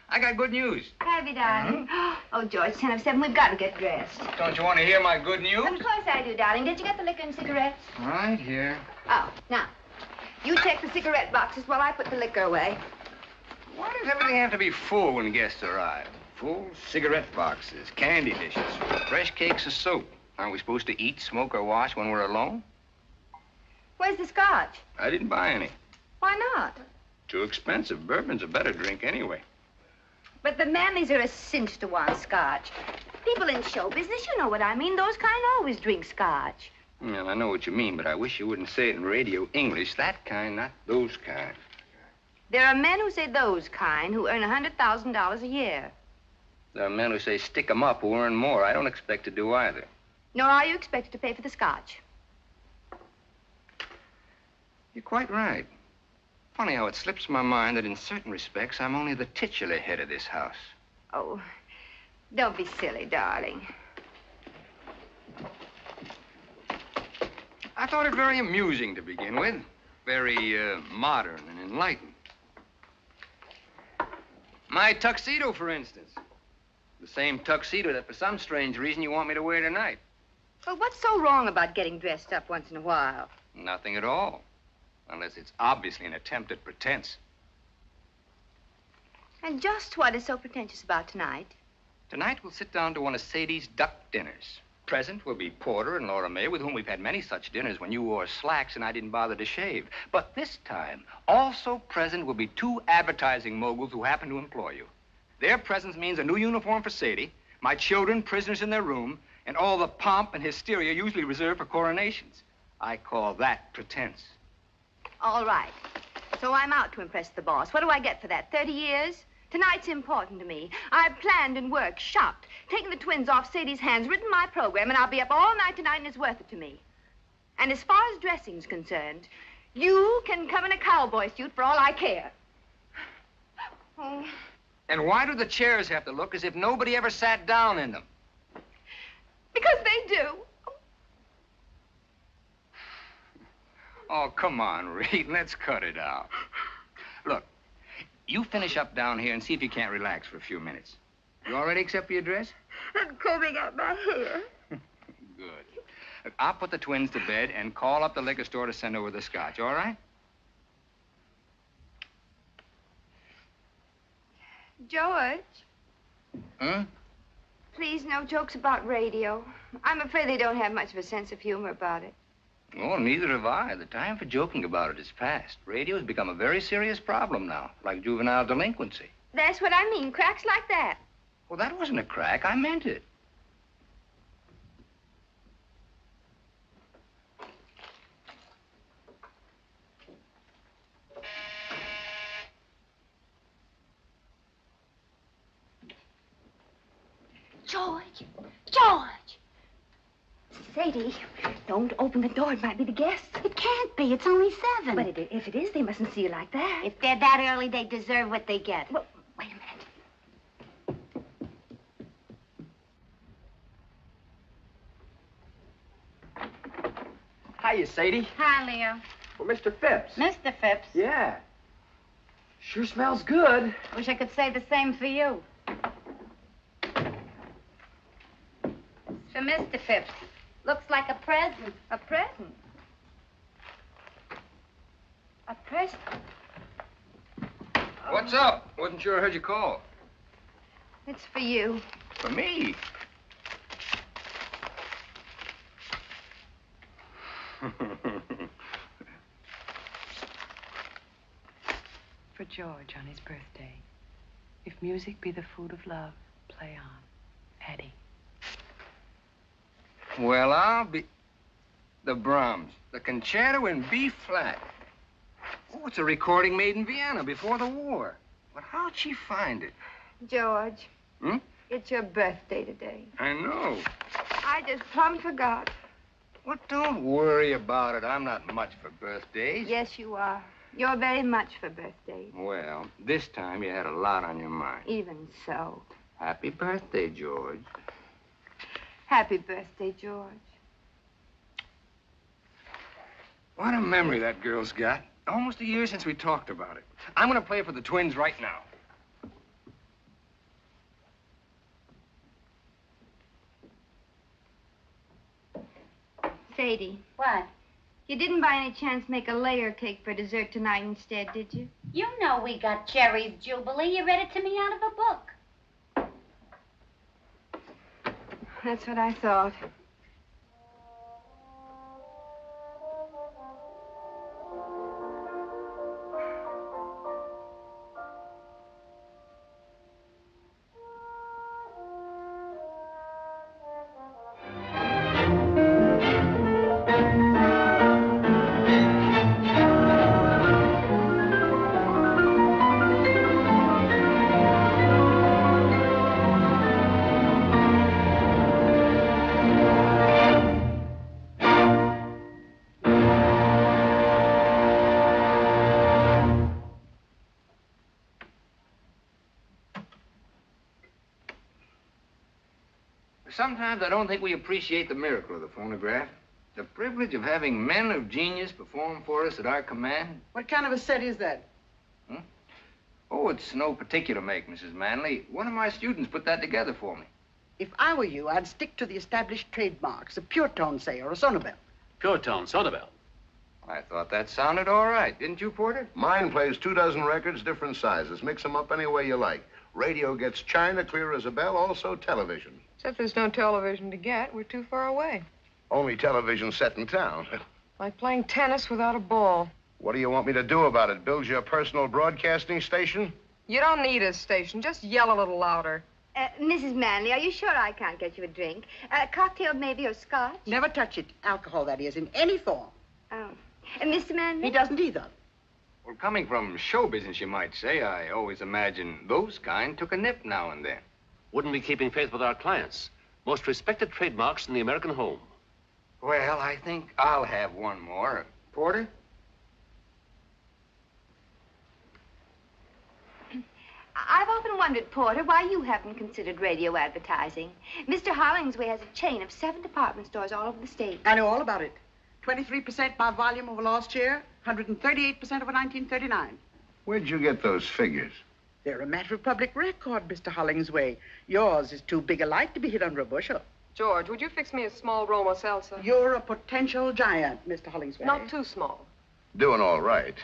I got good news. Have you, darling? Oh, George, 10 of 7, we've got to get dressed. Don't you want to hear my good news? Of course I do, darling. Did you get the liquor and cigarettes? Right here. Oh, now, you take the cigarette boxes while I put the liquor away. Why does everything have to be full when guests arrive? Full cigarette boxes, candy dishes, fresh cakes of soap. Aren't we supposed to eat, smoke, or wash when we're alone? Where's the scotch? I didn't buy any. Why not? Too expensive. Bourbon's a better drink anyway. But the Manleys are a cinch to want scotch. People in show business, you know what I mean. Those kind always drink scotch. Well, I know what you mean, but I wish you wouldn't say it in radio English. That kind, not those kind. There are men who say those kind who earn $100,000 a year. There are men who say stick 'em up who earn more. I don't expect to do either. Nor are you expected to pay for the scotch. You're quite right. Funny how it slips my mind that in certain respects, I'm only the titular head of this house. Oh, don't be silly, darling. I thought it very amusing to begin with. Very modern and enlightened. My tuxedo, for instance. The same tuxedo that for some strange reason you want me to wear tonight. Well, what's so wrong about getting dressed up once in a while? Nothing at all. Unless it's obviously an attempt at pretense. And just what is so pretentious about tonight? Tonight we'll sit down to one of Sadie's duck dinners. Present will be Porter and Lora Mae, with whom we've had many such dinners when you wore slacks and I didn't bother to shave. But this time, also present will be 2 advertising moguls who happen to employ you. Their presence means a new uniform for Sadie, my children prisoners in their room, and all the pomp and hysteria usually reserved for coronations. I call that pretense. All right. So I'm out to impress the boss. What do I get for that? 30 years? Tonight's important to me. I've planned and worked, shopped, taken the twins off Sadie's hands, written my program, and I'll be up all night tonight, and it's worth it to me. And as far as dressing's concerned, you can come in a cowboy suit for all I care. Oh. And why do the chairs have to look as if nobody ever sat down in them? Because they do. Oh, come on, Rita. Let's cut it out. Look, you finish up down here and see if you can't relax for a few minutes. You all ready except for your dress? I'm combing out my hair. Good. Look, I'll put the twins to bed and call up the liquor store to send over the scotch, all right? George. Huh? Please, no jokes about radio. I'm afraid they don't have much of a sense of humor about it. Oh, neither have I. The time for joking about it is past. Radio has become a very serious problem now, like juvenile delinquency. That's what I mean, cracks like that. Well, that wasn't a crack. I meant it. George! George! Sadie, don't open the door. It might be the guests. It can't be. It's only 7. But if it is, they mustn't see you like that. If they're that early, they deserve what they get. Well, wait a minute. Hiya, Sadie. Hi, Leo. Well, Mr. Fipps. Mr. Fipps. Yeah. Sure smells good. Wish I could say the same for you. For Mr. Fipps. Looks like a present. A present? A present? What's up? Wasn't sure I heard you call. It's for you. For me? For George on his birthday. If music be the food of love, play on. Addie. Well, I'll be... The Brahms. The concerto in B flat. Oh, it's a recording made in Vienna before the war. But how'd she find it? George. Hmm? It's your birthday today. I know. I just plumb forgot. Well, don't worry about it. I'm not much for birthdays. Yes, you are. You're very much for birthdays. Well, this time you had a lot on your mind. Even so. Happy birthday, George. Happy birthday, George. What a memory that girl's got. Almost a year since we talked about it. I'm going to play for the twins right now. Sadie. What? You didn't by any chance make a layer cake for dessert tonight instead, did you? You know we got Cherry's Jubilee. You read it to me out of a book. That's what I thought. Sometimes I don't think we appreciate the miracle of the phonograph. The privilege of having men of genius perform for us at our command. What kind of a set is that? Oh, it's no particular make, Mrs. Manley. One of my students put that together for me. If I were you, I'd stick to the established trademarks, a pure tone, say, or a sonobel. Pure tone, Sothern. I thought that sounded all right. Didn't you, Porter? Mine plays 24 records, different sizes. Mix them up any way you like. Radio gets china, clear as a bell, also television. Except there's no television to get. We're too far away. Only television set in town. Like playing tennis without a ball. What do you want me to do about it? Build you a personal broadcasting station? You don't need a station. Just yell a little louder. Mrs. Manley, are you sure I can't get you a drink? A cocktail maybe or scotch? Never touch it. Alcohol, that is, in any form. Oh. Mr. Manley? He doesn't either. Well, coming from show business, you might say, I always imagine those kind took a nip now and then. Wouldn't be keeping faith with our clients. Most respected trademarks in the American home. Well, I think I'll have one more. Porter? I've often wondered, Porter, why you haven't considered radio advertising. Mr. Hollingsway has a chain of 7 department stores all over the state. I know all about it. 23% by volume over last year, 138% over 1939. Where'd you get those figures? They're a matter of public record, Mr. Hollingsway. Yours is too big a light to be hid under a bushel. George, would you fix me a small Roma salsa? You're a potential giant, Mr. Hollingsway. Not too small. Doing all right.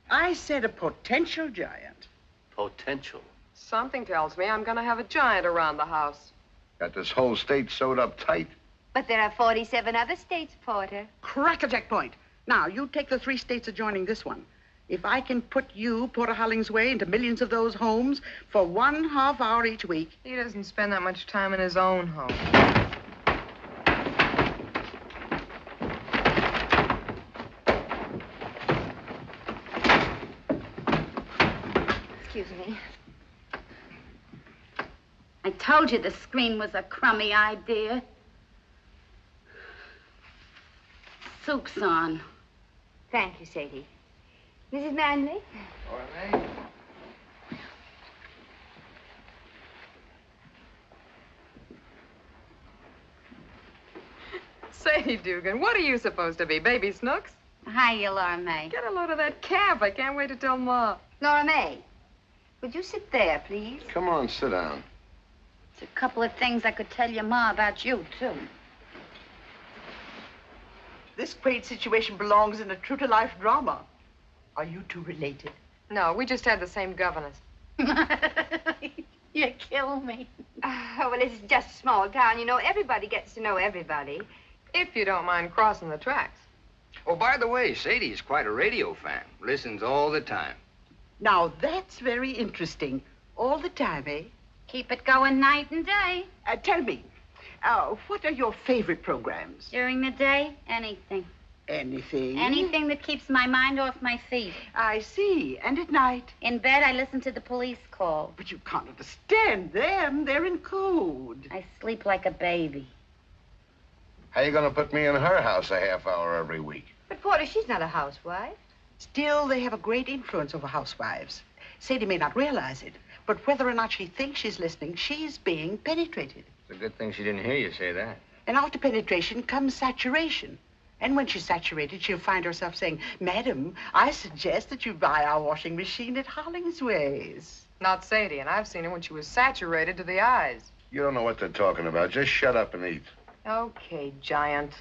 I said a potential giant. Potential. Something tells me I'm going to have a giant around the house. Got this whole state sewed up tight. But there are 47 other states, Porter. Crackerjack point. Now, you take the 3 states adjoining this one. If I can put you, Porter Hollingsway, into millions of those homes for 1/2 hour each week. He doesn't spend that much time in his own home. Excuse me. I told you the screen was a crummy idea. Soup's on. Thank you, Sadie. Mrs. Manley? All right. Say, Dugan, what are you supposed to be, Baby Snooks? Hiya, Lora Mae. Get a load of that cap. I can't wait to tell Ma. Lora Mae, would you sit there, please? Come on, sit down. There's a couple of things I could tell your Ma about you, too. This quaint situation belongs in a true-to-life drama. Are you two related? No, we just had the same governess. You kill me. Oh, well, it's just a small town. You know, everybody gets to know everybody. If you don't mind crossing the tracks. Oh, by the way, Sadie's quite a radio fan. Listens all the time. Now, that's very interesting. All the time, eh? Keep it going night and day. Tell me, what are your favorite programs? During the day, anything. Anything? Anything that keeps my mind off my feet. I see. And at night? In bed, I listen to the police call. But you can't understand them. They're in code. I sleep like a baby. How you gonna put me in her house a half hour every week? But, Porter, she's not a housewife. Still, they have a great influence over housewives. Sadie may not realize it, but whether or not she thinks she's listening, she's being penetrated. It's a good thing she didn't hear you say that. And after penetration comes saturation. And when she's saturated, she'll find herself saying, Madam, I suggest that you buy our washing machine at Hollingsway's. Not Sadie, and I've seen her when she was saturated to the eyes. You don't know what they're talking about. Just shut up and eat. Okay, giant.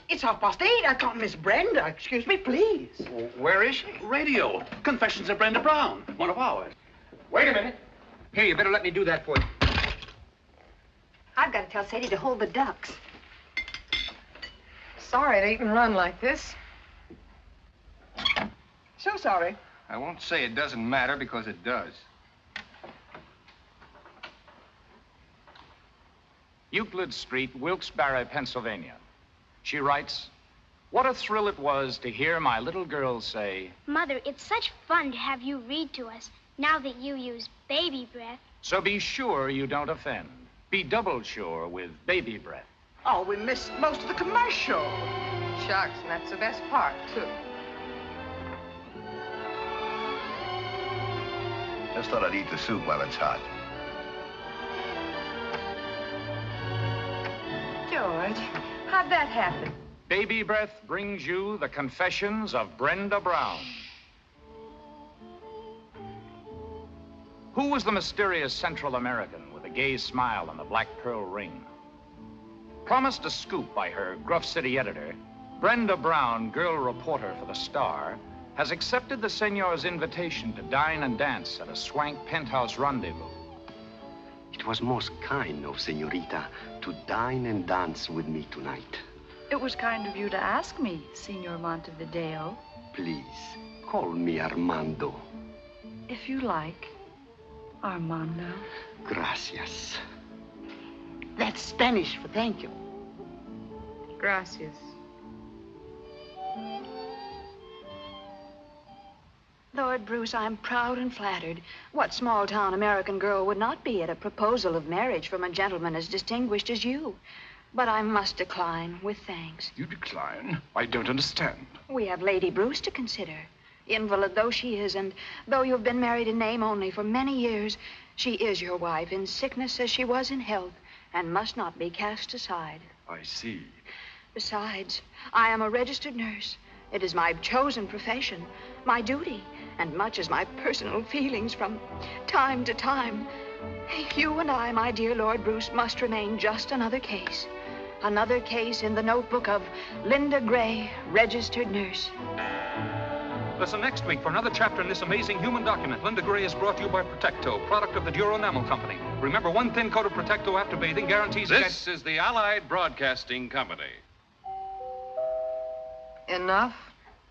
It's 8:30. I can't miss Brenda. Excuse me, please. Where is she? Radio. Confessions of Brenda Brown. One of ours. Wait a minute. Here, you better let me do that for you. I've got to tell Sadie to hold the ducks. Sorry to eat and run like this. So sorry. I won't say it doesn't matter because it does. Euclid Street, Wilkes-Barre, Pennsylvania. She writes, "What a thrill it was to hear my little girl say, Mother, it's such fun to have you read to us now that you use baby breath. so be sure you don't offend. Be double sure with baby breath." Oh, we missed most of the commercial. Shucks, and that's the best part, too. Just thought I'd eat the soup while it's hot. George, how'd that happen? Baby Breath brings you the confessions of Brenda Brown. Who was the mysterious Central American with a gay smile and the black pearl ring? Promised a scoop by her Gruff City editor, Brenda Brown, girl reporter for the Star, has accepted the senor's invitation to dine and dance at a swank penthouse rendezvous. It was most kind of Senorita to dine and dance with me tonight. It was kind of you to ask me, Senor Montevideo. Please, call me Armando. If you like, Armando. Gracias. That's Spanish for thank you. Gracias. Lord Bruce, I'm proud and flattered. What small-town American girl would not be at a proposal of marriage from a gentleman as distinguished as you? But I must decline with thanks. You decline? I don't understand. We have Lady Bruce to consider. Invalid though she is, and though you've been married in name only for many years, she is your wife in sickness as she was in health, and must not be cast aside. I see. Besides, I am a registered nurse. It is my chosen profession, my duty, and much as my personal feelings from time to time. You and I, my dear Lord Bruce, must remain just another case. Another case in the notebook of Linda Gray, registered nurse. Listen next week for another chapter in this amazing human document. Linda Gray is brought to you by Protecto, product of the Duro Enamel Company. Remember, one thin coat of Protecto after bathing guarantees... This is the Allied Broadcasting Company. Enough?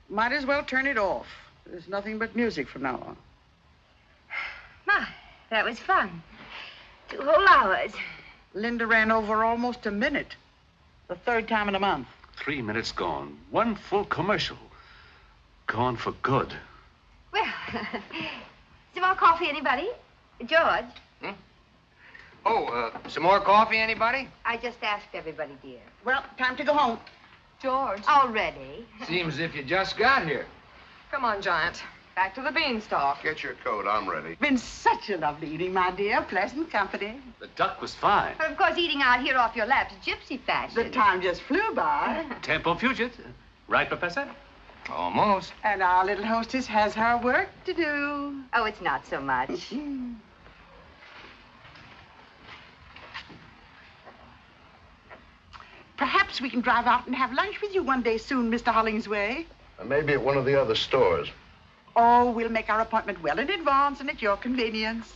Might as well turn it off. There's nothing but music from now on. My, that was fun. 2 whole hours. Linda ran over almost a minute. The 3rd time in a month. 3 minutes gone. 1 full commercial. Gone for good. Well, some more coffee, anybody? George? Some more coffee, anybody? I just asked everybody, dear. Well, time to go home. George. Already? Seems as if you just got here. Come on, Giant. Back to the beanstalk. Get your coat. I'm ready. Been such a lovely evening, my dear. Pleasant company. The duck was fine. But of course, eating out here off your lap's gypsy fashion. The time just flew by. Tempo fugit. Right, Professor? Almost. And our little hostess has her work to do. Oh, it's not so much. Perhaps we can drive out and have lunch with you one day soon, Mr. Hollingsway. Maybe at one of the other stores. Oh, we'll make our appointment well in advance and at your convenience.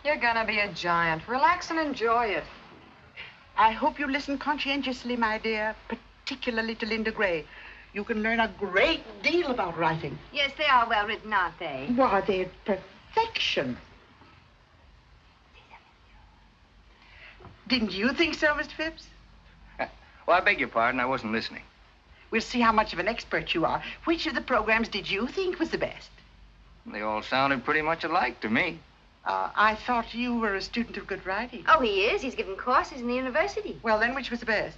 You're gonna be a giant. Relax and enjoy it. I hope you listen conscientiously, my dear, particularly to Linda Gray. You can learn a great deal about writing. Yes, they are well written, aren't they? Why, they're perfection. Didn't you think so, Mr. Fipps? Well, I beg your pardon. I wasn't listening. We'll see how much of an expert you are. Which of the programs did you think was the best? They all sounded pretty much alike to me. I thought you were a student of good writing. Oh, he is. He's given courses in the university. Well, then, which was the best?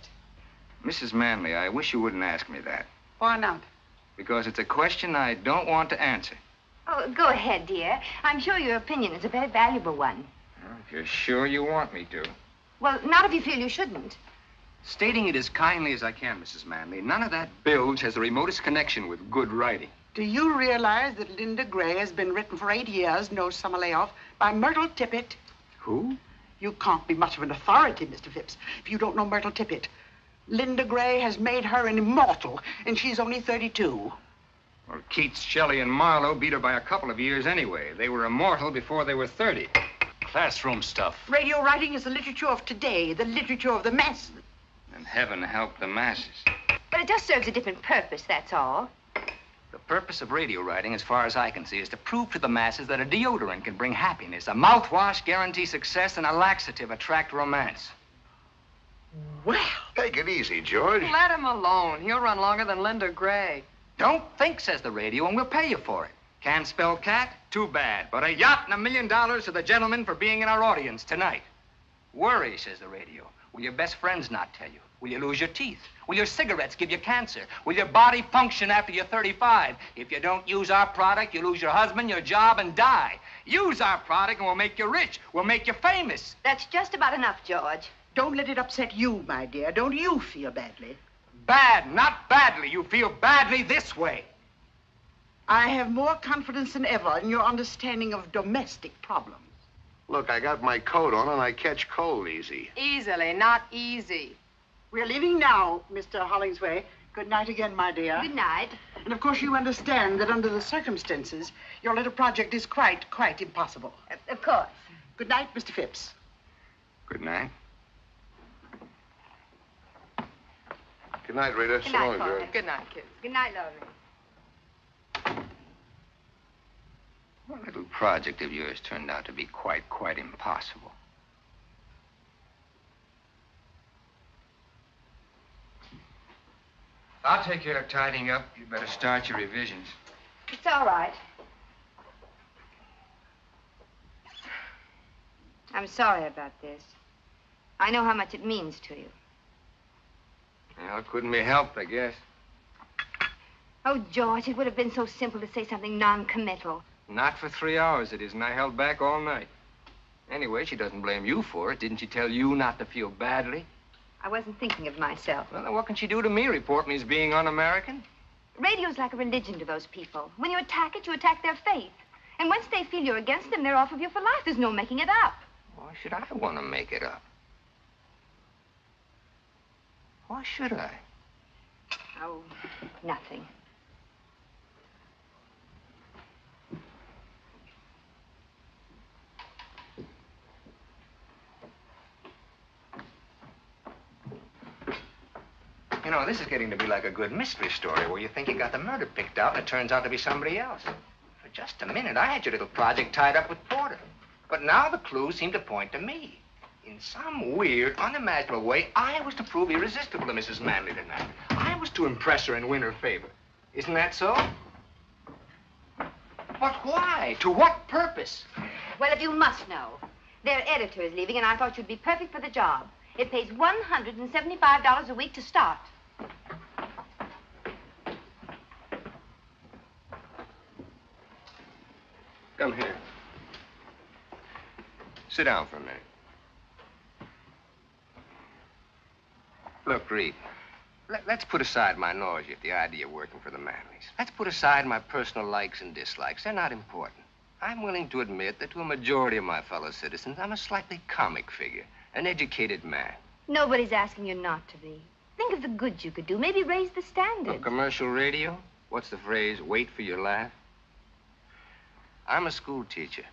Mrs. Manley, I wish you wouldn't ask me that. Why not? Because it's a question I don't want to answer. Oh, go ahead, dear. I'm sure your opinion is a very valuable one. Well, if you're sure you want me to. Well, not if you feel you shouldn't. Stating it as kindly as I can, Mrs. Manley, none of that bilge has the remotest connection with good writing. Do you realize that Linda Gray has been written for 8 years, no summer layoff, by Myrtle Tippett? Who? You can't be much of an authority, Mr. Fipps, if you don't know Myrtle Tippett. Linda Gray has made her an immortal, and she's only 32. Well, Keats, Shelley, and Marlowe beat her by a couple of years anyway. They were immortal before they were 30. Classroom stuff. Radio writing is the literature of today, the literature of the masses. And heaven help the masses. But it just serves a different purpose, that's all. The purpose of radio writing, as far as I can see, is to prove to the masses that a deodorant can bring happiness, a mouthwash guarantee success, and a laxative attract romance. Well, take it easy, George. Let him alone. He'll run longer than Linda Gray. Don't think, says the radio, and we'll pay you for it. Can't spell cat? Too bad. But a yacht and $1 million to the gentleman for being in our audience tonight. Worry, says the radio. Will your best friends not tell you? Will you lose your teeth? Will your cigarettes give you cancer? Will your body function after you're 35? If you don't use our product, you lose your husband, your job, and die. Use our product and we'll make you rich. We'll make you famous. That's just about enough, George. Don't let it upset you, my dear. Don't you feel badly? Bad, not badly. You feel badly this way. I have more confidence than ever in your understanding of domestic problems. Look, I got my coat on and I catch cold easy. Easily, not easy. We're leaving now, Mr. Hollingsway. Good night again, my dear. Good night. And of course you understand that under the circumstances, your little project is quite impossible. Of course. Good night, Mr. Fipps. Good night. Good night, Rita. Good So night, long, Father. George. Good night, kids. Good night, Lola. What little project of yours turned out to be quite impossible. I'll take care of tidying up. You better start your revisions. It's all right. I'm sorry about this. I know how much it means to you. Well, it couldn't be helped, I guess. Oh, George, it would have been so simple to say something non-committal. Not for 3 hours it isn't. I held back all night. Anyway, she doesn't blame you for it. Didn't she tell you not to feel badly? I wasn't thinking of myself. Well, then what can she do to me? Report me as being un-American? Radio's like a religion to those people. When you attack it, you attack their faith. And once they feel you're against them, they're off of you for life. There's no making it up. Why should I want to make it up? Why should I? Oh, nothing. You know, this is getting to be like a good mystery story where you think you got the murder picked out and it turns out to be somebody else. For just a minute, I had your little project tied up with Porter. But now the clues seem to point to me. In some weird, unimaginable way, I was to prove irresistible to Mrs. Manley tonight. I was to impress her and win her favor. Isn't that so? But why? To what purpose? Well, if you must know, their editor is leaving, and I thought you'd be perfect for the job. It pays $175 a week to start. Come here. Sit down for a minute. Look, Reed, let's put aside my nausea at the idea of working for the Manleys. Let's put aside my personal likes and dislikes. They're not important. I'm willing to admit that to a majority of my fellow citizens, I'm a slightly comic figure, an educated man. Nobody's asking you not to be. Think of the good you could do. Maybe raise the standards. On commercial radio? What's the phrase? Wait for your laugh? I'm a school teacher.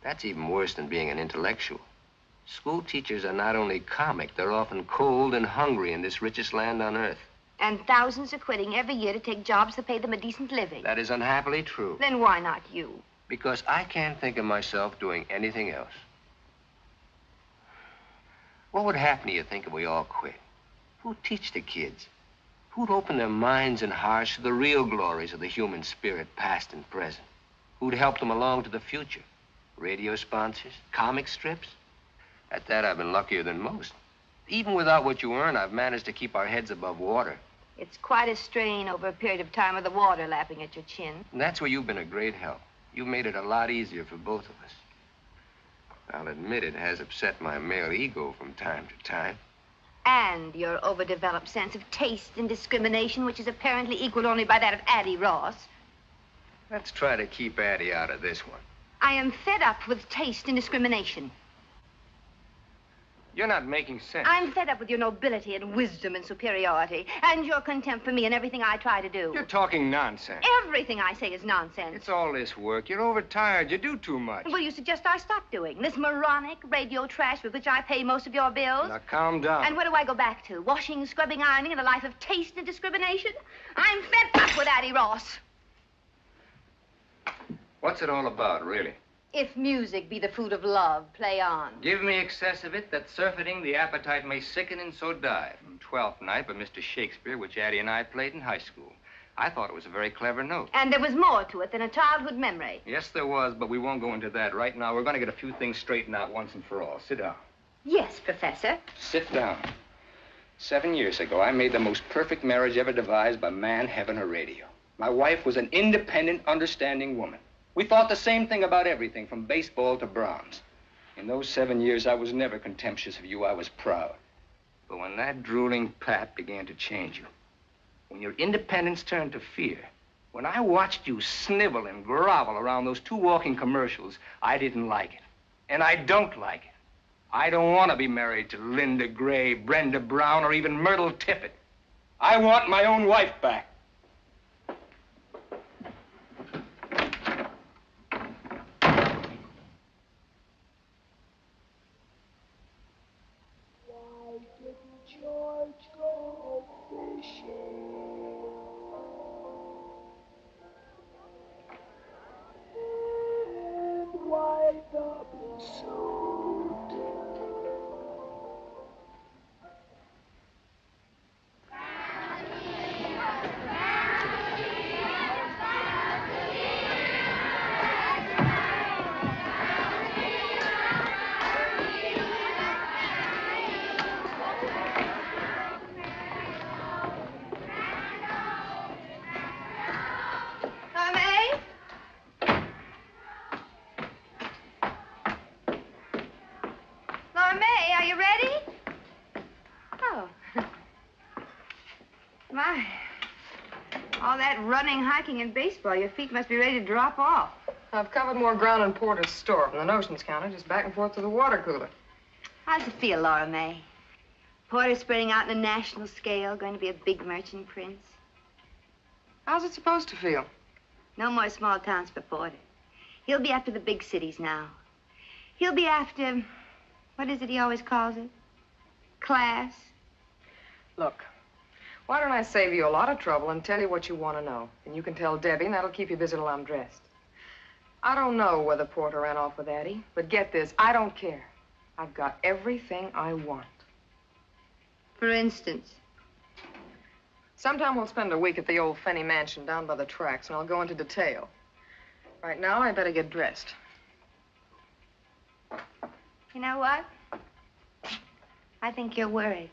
That's even worse than being an intellectual. School teachers are not only comic, they're often cold and hungry in this richest land on earth. And thousands are quitting every year to take jobs that pay them a decent living. That is unhappily true. Then why not you? Because I can't think of myself doing anything else. What would happen, do you think, if we all quit? Who'd teach the kids? Who'd open their minds and hearts to the real glories of the human spirit, past and present? Who'd help them along to the future? Radio sponsors? Comic strips? At that, I've been luckier than most. Even without what you earn, I've managed to keep our heads above water. It's quite a strain over a period of time with the water lapping at your chin. And that's where you've been a great help. You've made it a lot easier for both of us. I'll admit it has upset my male ego from time to time. And your overdeveloped sense of taste and discrimination, which is apparently equaled only by that of Addie Ross. Let's try to keep Addie out of this one. I am fed up with taste and discrimination. You're not making sense. I'm fed up with your nobility and wisdom and superiority, and your contempt for me and everything I try to do. You're talking nonsense. Everything I say is nonsense. It's all this work. You're overtired. You do too much. Well, you suggest I stop doing this moronic radio trash with which I pay most of your bills? Now, calm down. And where do I go back to? Washing, scrubbing, ironing, and a life of taste and discrimination? I'm fed up with Addie Ross. What's it all about, really? If music be the food of love, play on. Give me excess of it, that surfeiting the appetite may sicken and so die. From Twelfth Night by Mr. Shakespeare, which Addie and I played in high school. I thought it was a very clever note. And there was more to it than a childhood memory. Yes, there was, but we won't go into that right now. We're going to get a few things straightened out once and for all. Sit down. Yes, Professor. Sit down. 7 years ago, I made the most perfect marriage ever devised by man, heaven, or radio. My wife was an independent, understanding woman. We thought the same thing about everything, from baseball to Brahms. In those 7 years, I was never contemptuous of you. I was proud. But when that drooling pap began to change you, when your independence turned to fear, when I watched you snivel and grovel around those two walking commercials, I didn't like it. And I don't like it. I don't want to be married to Linda Gray, Brenda Brown, or even Myrtle Tippett. I want my own wife back. Running, hiking, and baseball, your feet must be ready to drop off. I've covered more ground in Porter's store from the notions counter, just back and forth to the water cooler. How's it feel, Lora Mae? Porter spreading out on a national scale, going to be a big merchant prince. How's it supposed to feel? No more small towns for Porter. He'll be after the big cities now. He'll be after, what is it he always calls it? Class. Look. Why don't I save you a lot of trouble and tell you what you want to know? And you can tell Debbie, and that'll keep you busy till I'm dressed. I don't know whether Porter ran off with Addie, but get this, I don't care. I've got everything I want. For instance? Sometime we'll spend a week at the old Fenny mansion down by the tracks, and I'll go into detail. Right now, I better get dressed. You know what? I think you're worried.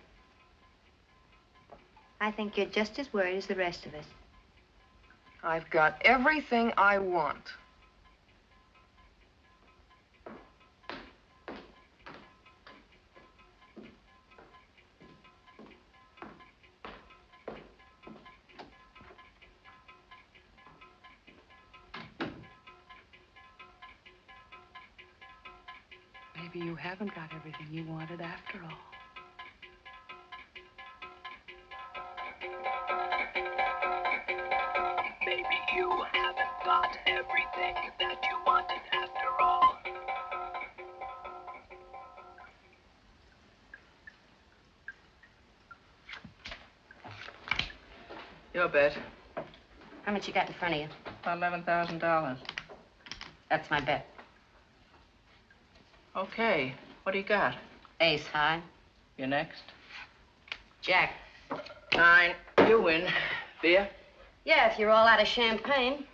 I think you're just as worried as the rest of us. I've got everything I want. Maybe you haven't got everything you wanted after all. Maybe you haven't got everything that you wanted after all. Your bet. How much you got in front of you? About $11,000. That's my bet. Okay. What do you got? Ace high. You're next. Jack. 9. You win. Beer? Yeah, if you're all out of champagne.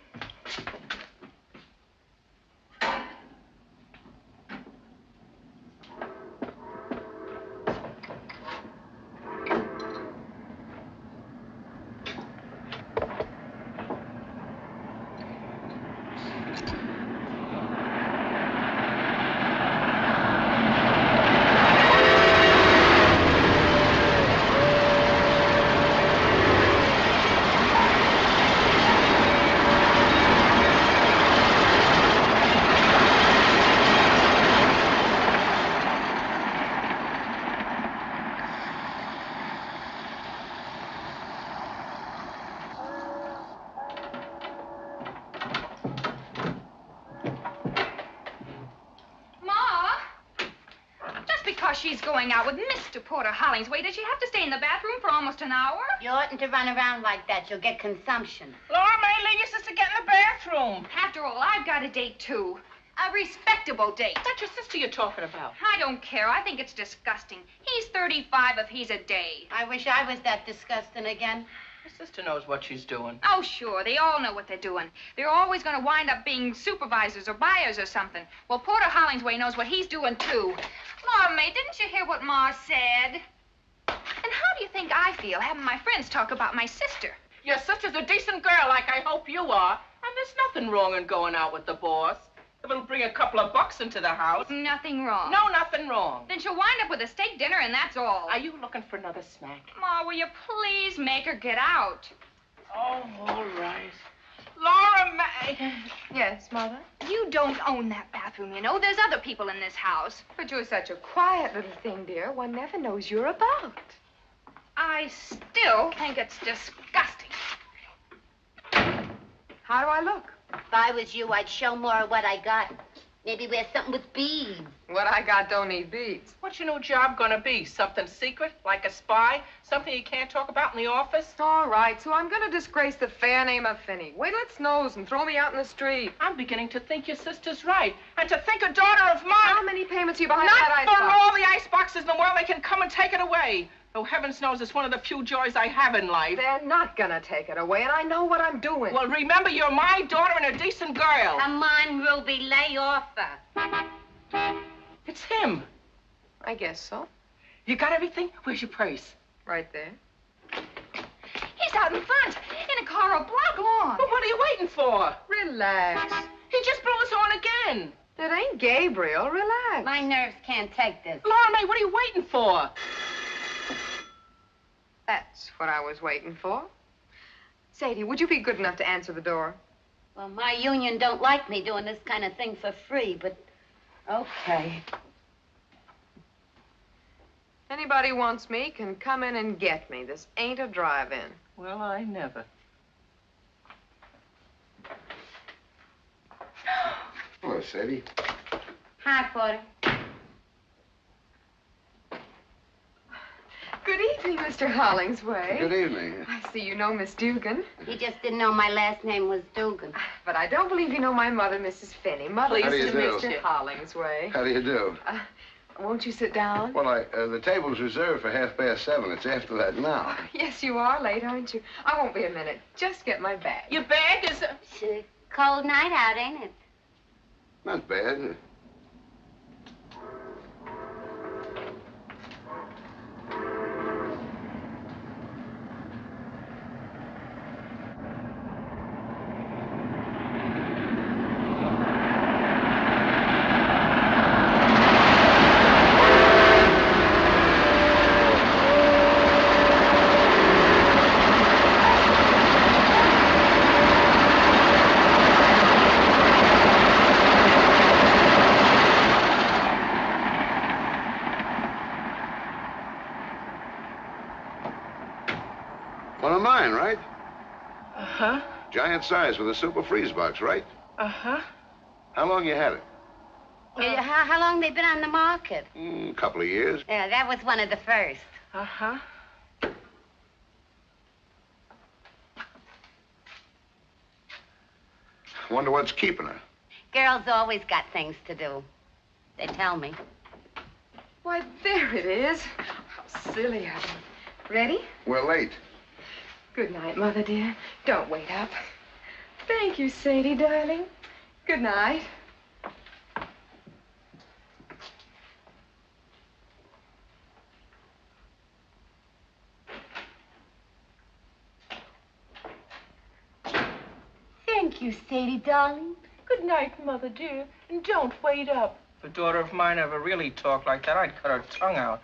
She's going out with Mr. Porter Hollingsway. Does she have to stay in the bathroom for almost an hour? You oughtn't to run around like that. You'll get consumption. Lora Mae, leave your sister get in the bathroom. After all, I've got a date, too. A respectable date. That's your sister you're talking about. I don't care. I think it's disgusting. He's 35 if he's a day. I wish I was that disgusting again. Your sister knows what she's doing. Oh, sure. They all know what they're doing. They're always going to wind up being supervisors or buyers or something. Well, Porter Hollingsway knows what he's doing, too. Lora Mae, didn't you hear what Ma said? And how do you think I feel having my friends talk about my sister? Your sister's a decent girl, like I hope you are. And there's nothing wrong in going out with the boss. If it'll bring a couple of bucks into the house. Nothing wrong. No, nothing wrong. Then she'll wind up with a steak dinner, and that's all. Are you looking for another snack? Ma, will you please make her get out? Oh, all right. Lora Mae. Yes, Mother? You don't own that bathroom, you know. There's other people in this house. But you're such a quiet little thing, dear. One never knows you're about. I still think it's disgusting. How do I look? If I was you, I'd show more of what I got. Maybe wear something with beads. What I got don't need beads. What's your new job gonna be? Something secret, like a spy? Something you can't talk about in the office? All right, so I'm gonna disgrace the fair name of Finney. Wait till it snows and throw me out in the street. I'm beginning to think your sister's right. And to think a daughter of mine... How many payments are you behind that icebox? Not for all the iceboxes in the world. They can come and take it away. Though heavens knows it's one of the few joys I have in life. They're not gonna take it away, and I know what I'm doing. Well, remember, you're my daughter and a decent girl. Come on, Ruby, lay off her. It's him. I guess so. You got everything? Where's your purse? Right there. He's out in front, in a car a block long. Well, what are you waiting for? Relax. He just blew us on again. That ain't Gabriel. Relax. My nerves can't take this. Lora Mae, what are you waiting for? That's what I was waiting for. Sadie, would you be good enough to answer the door? Well, my union don't like me doing this kind of thing for free, but okay. Anybody wants me can come in and get me. This ain't a drive-in. Well, I never. Hello, Sadie. Hi, Porter. Good evening, Mr. Hollingsway. Good evening. I see you know Miss Dugan. You just didn't know my last name was Dugan. But I don't believe you know my mother, Mrs. Finney. Mother How do you to do? Mr. Hollingsway. How do you do? Won't you sit down? Well, the table's reserved for 7:30. It's after that now. Yes, you are late, aren't you? I won't be a minute. Just get my bag. Your bag is... It's a cold night out, ain't it? Not bad. One of mine, right? Uh-huh. Giant size with a super freeze box, right? Uh-huh. How long you had it? How long they been on the market? A couple of years. Yeah, that was one of the first. Uh-huh. Wonder what's keeping her. Girls always got things to do. They tell me. Why, there it is. How silly of me. Ready? We're late. Good night, Mother dear. Don't wait up. Thank you, Sadie, darling. Good night. Thank you, Sadie, darling. Good night, Mother dear, and don't wait up. If a daughter of mine ever really talked like that, I'd cut her tongue out.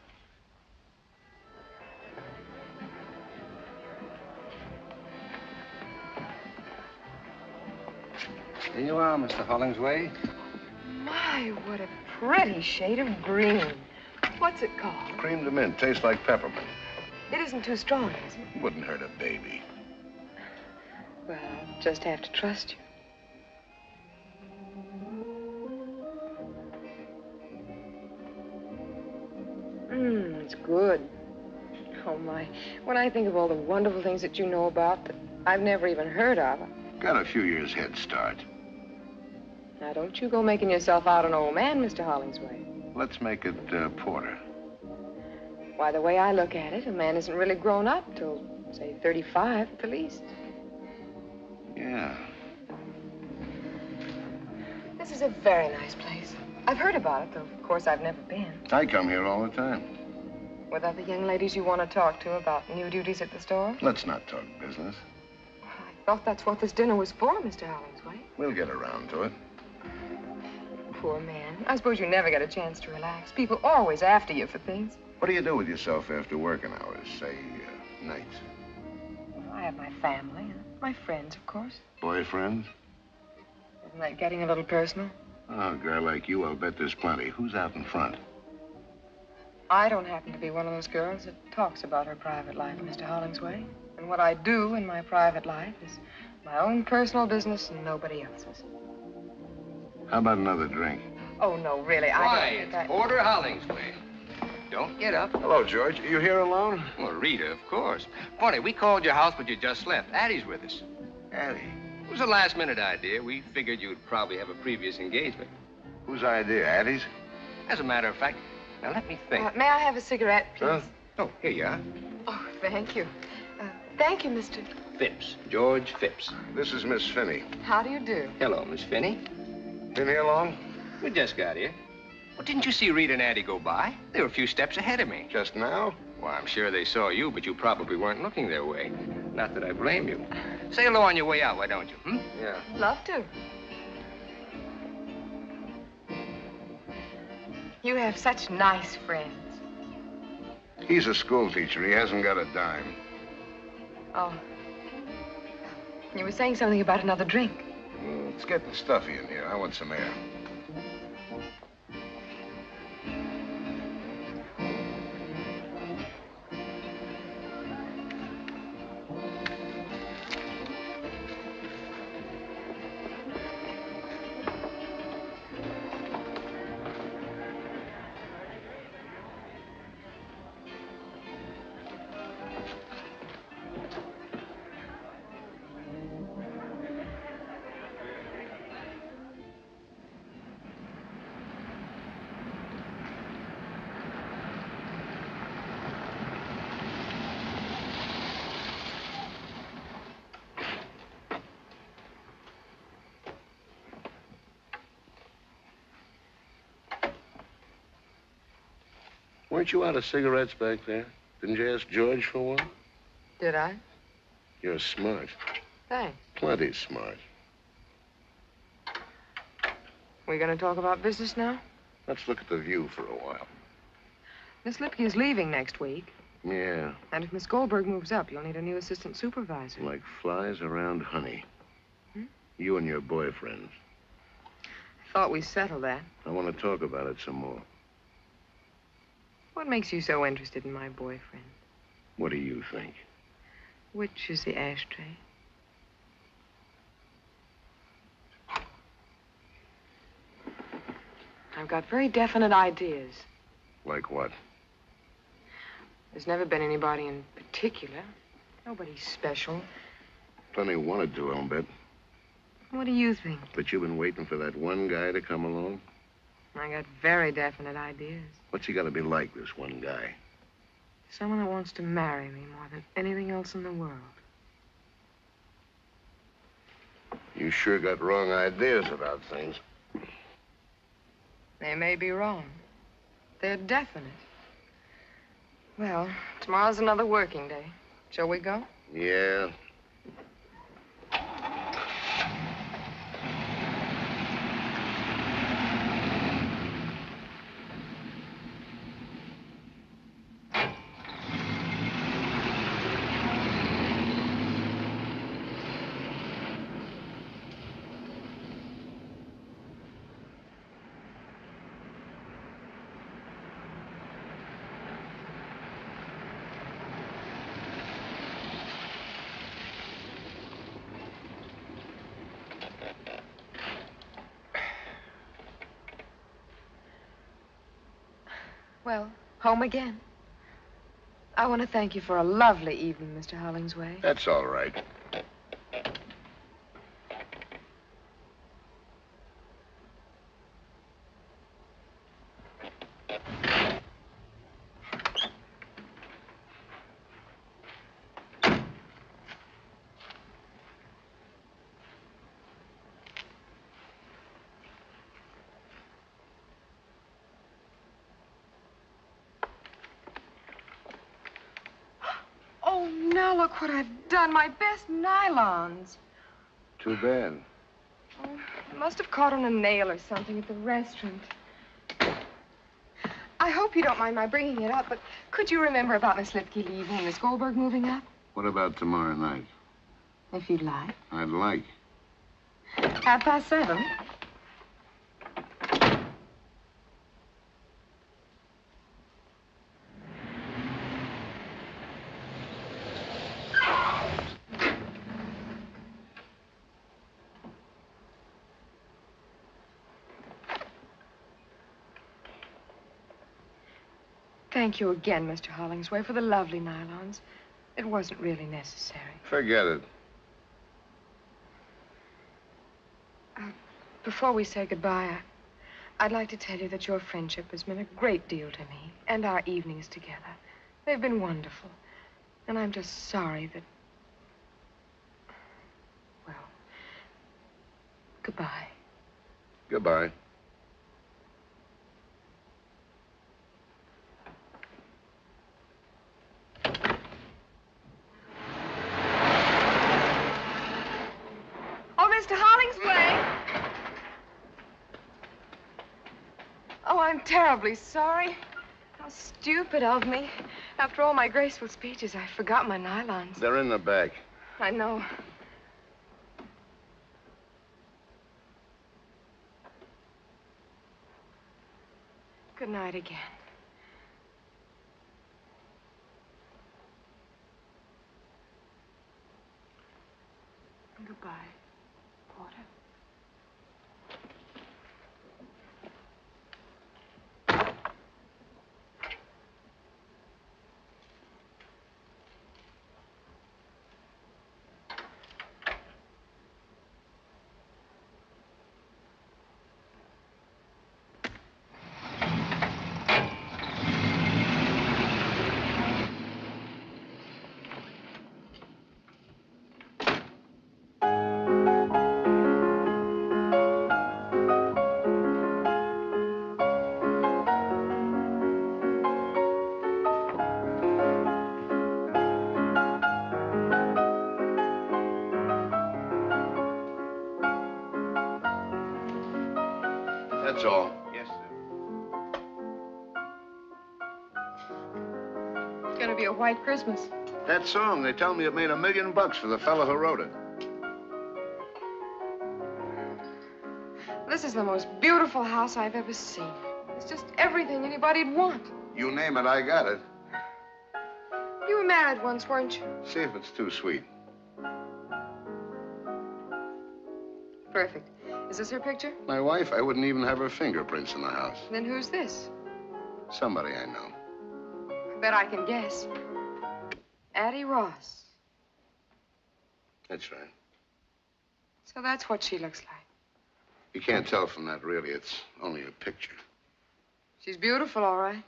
Here you are, Mr. Hollingsway. My, what a pretty shade of green. What's it called? Cream de mint. Tastes like peppermint. It isn't too strong, is it? Wouldn't hurt a baby. Well, I'll just have to trust you. It's good. Oh, my. When I think of all the wonderful things that you know about that I've never even heard of. Got a few years head start. Now, don't you go making yourself out an old man, Mr. Hollingsway. Let's make it porter. Why, the way I look at it, a man isn't really grown up till, say, 35 at the least. Yeah. This is a very nice place. I've heard about it, though, of course, I've never been. I come here all the time. Were that the young ladies you want to talk to about new duties at the store? Let's not talk business. I thought that's what this dinner was for, Mr. Hollingsway. We'll get around to it. Poor man. I suppose you never get a chance to relax. People always after you for things. What do you do with yourself after working hours, say, nights? I have my family and my friends, of course. Boyfriends? Isn't that getting a little personal? Oh, a girl like you, I'll bet there's plenty. Who's out in front? I don't happen to be one of those girls that talks about her private life, Mr. Hollingsway. And what I do in my private life is my own personal business and nobody else's. How about another drink? Oh, no, really, I Why, don't think it's Porter Hollingsway. Don't get up. Hello, George. Are you here alone? Well, Rita, of course. Funny, we called your house, but you just left. Addie's with us. Addie? It was a last-minute idea. We figured you'd probably have a previous engagement. Whose idea? Addie's? As a matter of fact, now let me think. May I have a cigarette, please? Huh? Oh, here you are. Oh, thank you. Thank you, Mr. Fipps. George Fipps. This is Miss Finney. How do you do? Hello, Miss Finney. Been here long? We just got here. Well, didn't you see Rita and Addie go by? They were a few steps ahead of me. Just now? Well, I'm sure they saw you, but you probably weren't looking their way. Not that I blame you. Say hello on your way out, why don't you, Yeah. Love to. You have such nice friends. He's a school teacher. He hasn't got a dime. Oh. You were saying something about another drink. It's getting stuffy in here. I want some air. Weren't you out of cigarettes back there? Didn't you ask George for one? Did I? You're smart. Thanks. Plenty smart. We gonna talk about business now? Let's look at the view for a while. Miss Lipke is leaving next week. Yeah, And if Miss Goldberg moves up, you'll need a new assistant supervisor. like flies around honey. You and your boyfriends. I thought we settled that. I want to talk about it some more. What makes you so interested in my boyfriend? What do you think? Which is the ashtray? I've got very definite ideas. Like what? There's never been anybody in particular. Nobody special. Plenty wanted to, I'll bet. What do you think? But you've been waiting for that one guy to come along? I got very definite ideas. What's he got to be like, this one guy? Someone that wants to marry me more than anything else in the world. You sure got wrong ideas about things. They may be wrong. They're definite. Well, tomorrow's another working day. Shall we go? Yeah. Well, home again. I want to thank you for a lovely evening, Mr. Hollingsway. That's all right. Oh, now look what I've done. My best nylons. Too bad. Oh, must have caught on a nail or something at the restaurant. I hope you don't mind my bringing it up, but could you remember about Miss Lipke leaving and Miss Goldberg moving up? What about tomorrow night? If you'd like. I'd like. 7:30. Thank you again, Mr. Hollingsway, for the lovely nylons. It wasn't really necessary. Forget it. Before we say goodbye, I'd like to tell you that your friendship has meant a great deal to me, and our evenings together. They've been wonderful. And I'm just sorry that... Well, goodbye. Goodbye. Oh, Mr. Hollingsway! Oh, I'm terribly sorry. How stupid of me. After all my graceful speeches, I forgot my nylons. They're in the back. I know. Good night again. And goodbye, Porter. That's all. Yes, sir. It's gonna be a white Christmas. That song, they tell me it made $1 million for the fellow who wrote it. This is the most beautiful house I've ever seen. It's just everything anybody'd want. You name it, I got it. You were married once, weren't you? See if it's too sweet. Perfect. Is this her picture? My wife, I wouldn't even have her fingerprints in the house. Then who's this? Somebody I know. I bet I can guess. Addie Ross. That's right. So that's what she looks like. You can't tell from that, really. It's only a picture. She's beautiful, all right.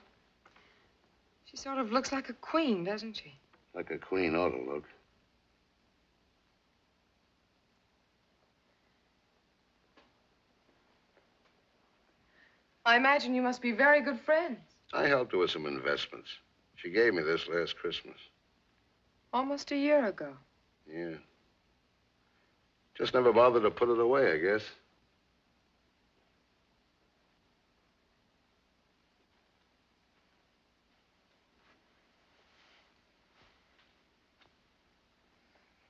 She sort of looks like a queen, doesn't she? Like a queen ought to look. I imagine you must be very good friends. I helped her with some investments. She gave me this last Christmas. Almost a year ago. Yeah. Just never bothered to put it away, I guess.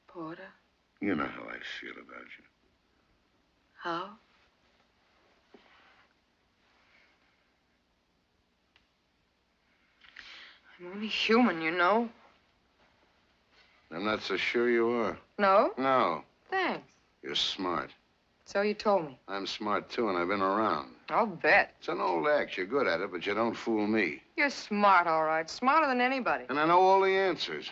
Porter, You know how I feel about you. how? I'm only human, you know. I'm not so sure you are. No? No. Thanks. You're smart. So you told me. I'm smart, too, and I've been around. I'll bet. It's an old act. You're good at it, but you don't fool me. You're smart, all right. Smarter than anybody. And I know all the answers.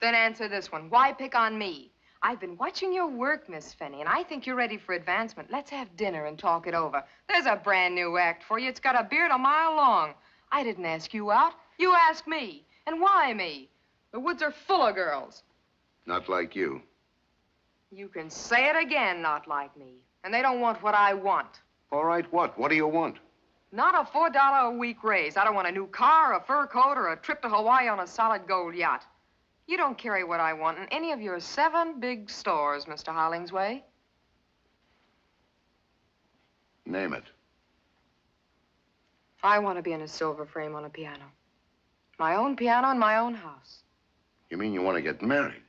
Then answer this one. Why pick on me? I've been watching your work, Miss Finney, and I think you're ready for advancement. Let's have dinner and talk it over. There's a brand new act for you. It's got a beard a mile long. I didn't ask you out. You asked me. And why me? The woods are full of girls. Not like you. You can say it again, not like me. And they don't want what I want. All right, what? What do you want? Not a $4 a week raise. I don't want a new car, a fur coat, or a trip to Hawaii on a solid gold yacht. You don't carry what I want in any of your 7 big stores, Mr. Hollingsway. Name it. I want to be in a silver frame on a piano. My own piano in my own house. You mean you want to get married?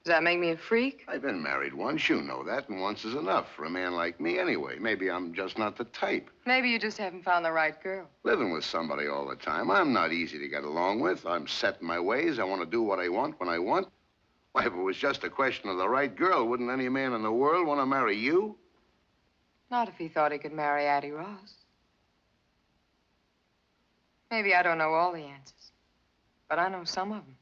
Does that make me a freak? I've been married once. You know that, and once is enough for a man like me anyway. Maybe I'm just not the type. Maybe you just haven't found the right girl. Living with somebody all the time, I'm not easy to get along with. I'm set in my ways. I want to do what I want when I want. Why, if it was just a question of the right girl, wouldn't any man in the world want to marry you? Not if he thought he could marry Addie Ross. Maybe I don't know all the answers, but I know some of them.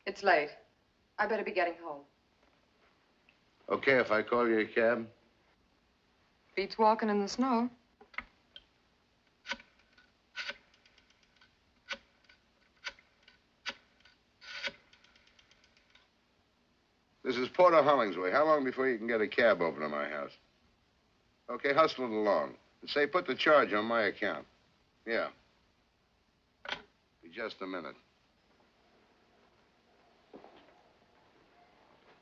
It's late. I better be getting home. Okay, if I call you a cab? Beats walking in the snow. This is Porter Hollingsway. How long before you can get a cab over to my house? Okay, hustle it along. And say, put the charge on my account. Yeah. Be just a minute.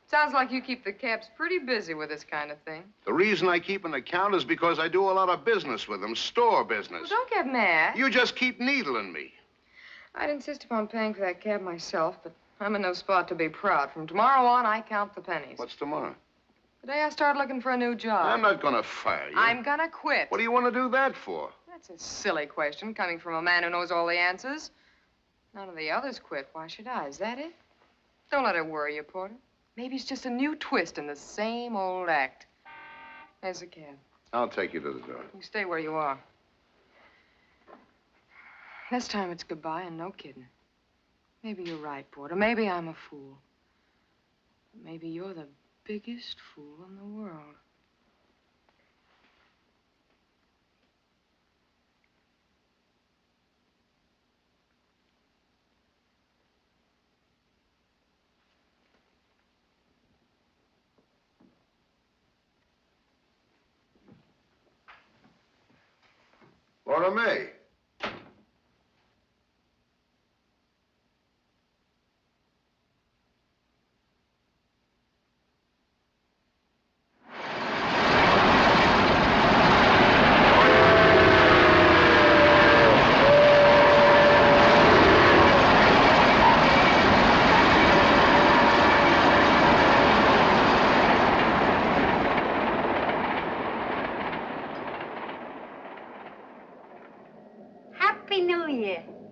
Sounds like you keep the cabs pretty busy with this kind of thing. The reason I keep an account is because I do a lot of business with them, store business. Well, don't get mad. You just keep needling me. I'd insist upon paying for that cab myself, but I'm in no spot to be proud. From tomorrow on, I count the pennies. What's tomorrow? The day I start looking for a new job. I'm not gonna fire you. I'm gonna quit. What do you want to do that for? That's a silly question, coming from a man who knows all the answers. None of the others quit. Why should I? Is that it? Don't let it worry you, Porter. Maybe it's just a new twist in the same old act. There's the cab. I'll take you to the door. You stay where you are. This time it's goodbye and no kidding. Maybe you're right, Porter. Maybe I'm a fool. But maybe you're the biggest fool in the world. Lora Mae.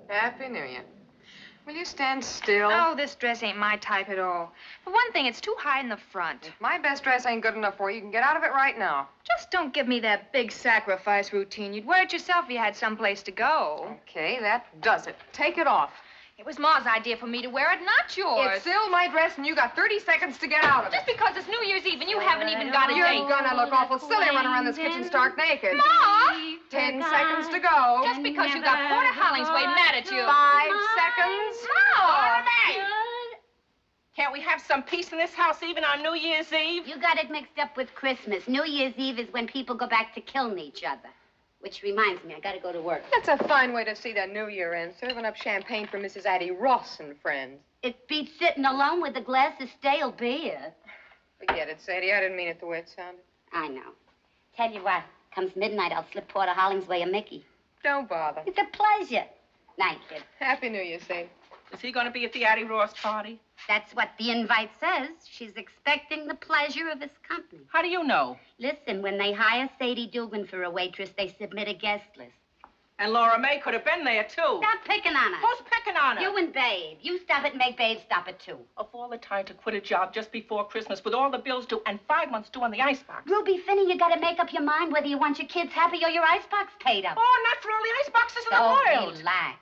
Happy New Year. Will you stand still? Oh, this dress ain't my type at all. For one thing, it's too high in the front. If my best dress ain't good enough for you, you can get out of it right now. Just don't give me that big sacrifice routine. You'd wear it yourself if you had someplace to go. Okay, that does it. Take it off. It was Ma's idea for me to wear it, not yours. It's still my dress, and you got 30 seconds to get out of it. Just because it's New Year's Eve and you haven't even got a You're date. gonna look awful silly running around this kitchen stark naked. Ma! 10 seconds to go. Just because you got Porter Hollingsway mad at you. 5 seconds. Lora Mae! Can't we have some peace in this house even on New Year's Eve? You got it mixed up with Christmas. New Year's Eve is when people go back to killing each other. Which reminds me, I gotta go to work. That's a fine way to see the New Year end, serving up champagne for Mrs. Addie Ross and friends. It beats sitting alone with a glass of stale beer. Forget it, Sadie. I didn't mean it the way it sounded. I know. Tell you what, comes midnight, I'll slip Porter Hollingsway a Mickey. Don't bother. It's a pleasure. Night, kid. Happy New Year, Sadie. Is he going to be at the Addie Ross party? That's what the invite says. She's expecting the pleasure of his company. How do you know? Listen, when they hire Sadie Dugan for a waitress, they submit a guest list. And Lora Mae could have been there, too. Stop picking on her. Who's picking on her? You and Babe. You stop it and make Babe stop it, too. Of all the time to quit a job just before Christmas with all the bills due and 5 months due on the icebox. Ruby Finney, you gotta make up your mind whether you want your kids happy or your icebox paid up. Oh, not for all the iceboxes in the world. Relax.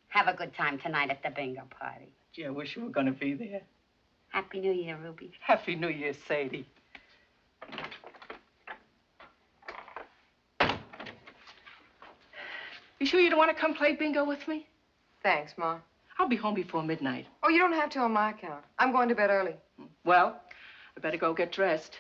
Have a good time tonight at the bingo party. Gee, I wish you were going to be there. Happy New Year, Ruby. Happy New Year, Sadie. You sure you don't want to come play bingo with me? Thanks, Ma. I'll be home before midnight. Oh, you don't have to on my account. I'm going to bed early. Well, I better go get dressed.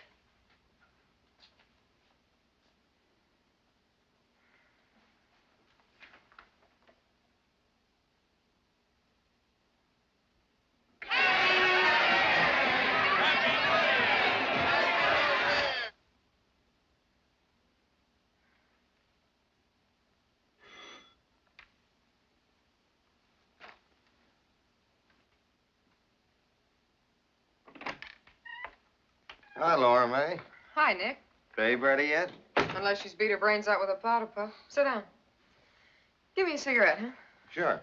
Hi, Lora Mae. Hi, Nick. Babe ready yet? Unless she's beat her brains out with a powder puff. Sit down. Give me a cigarette, huh? Sure.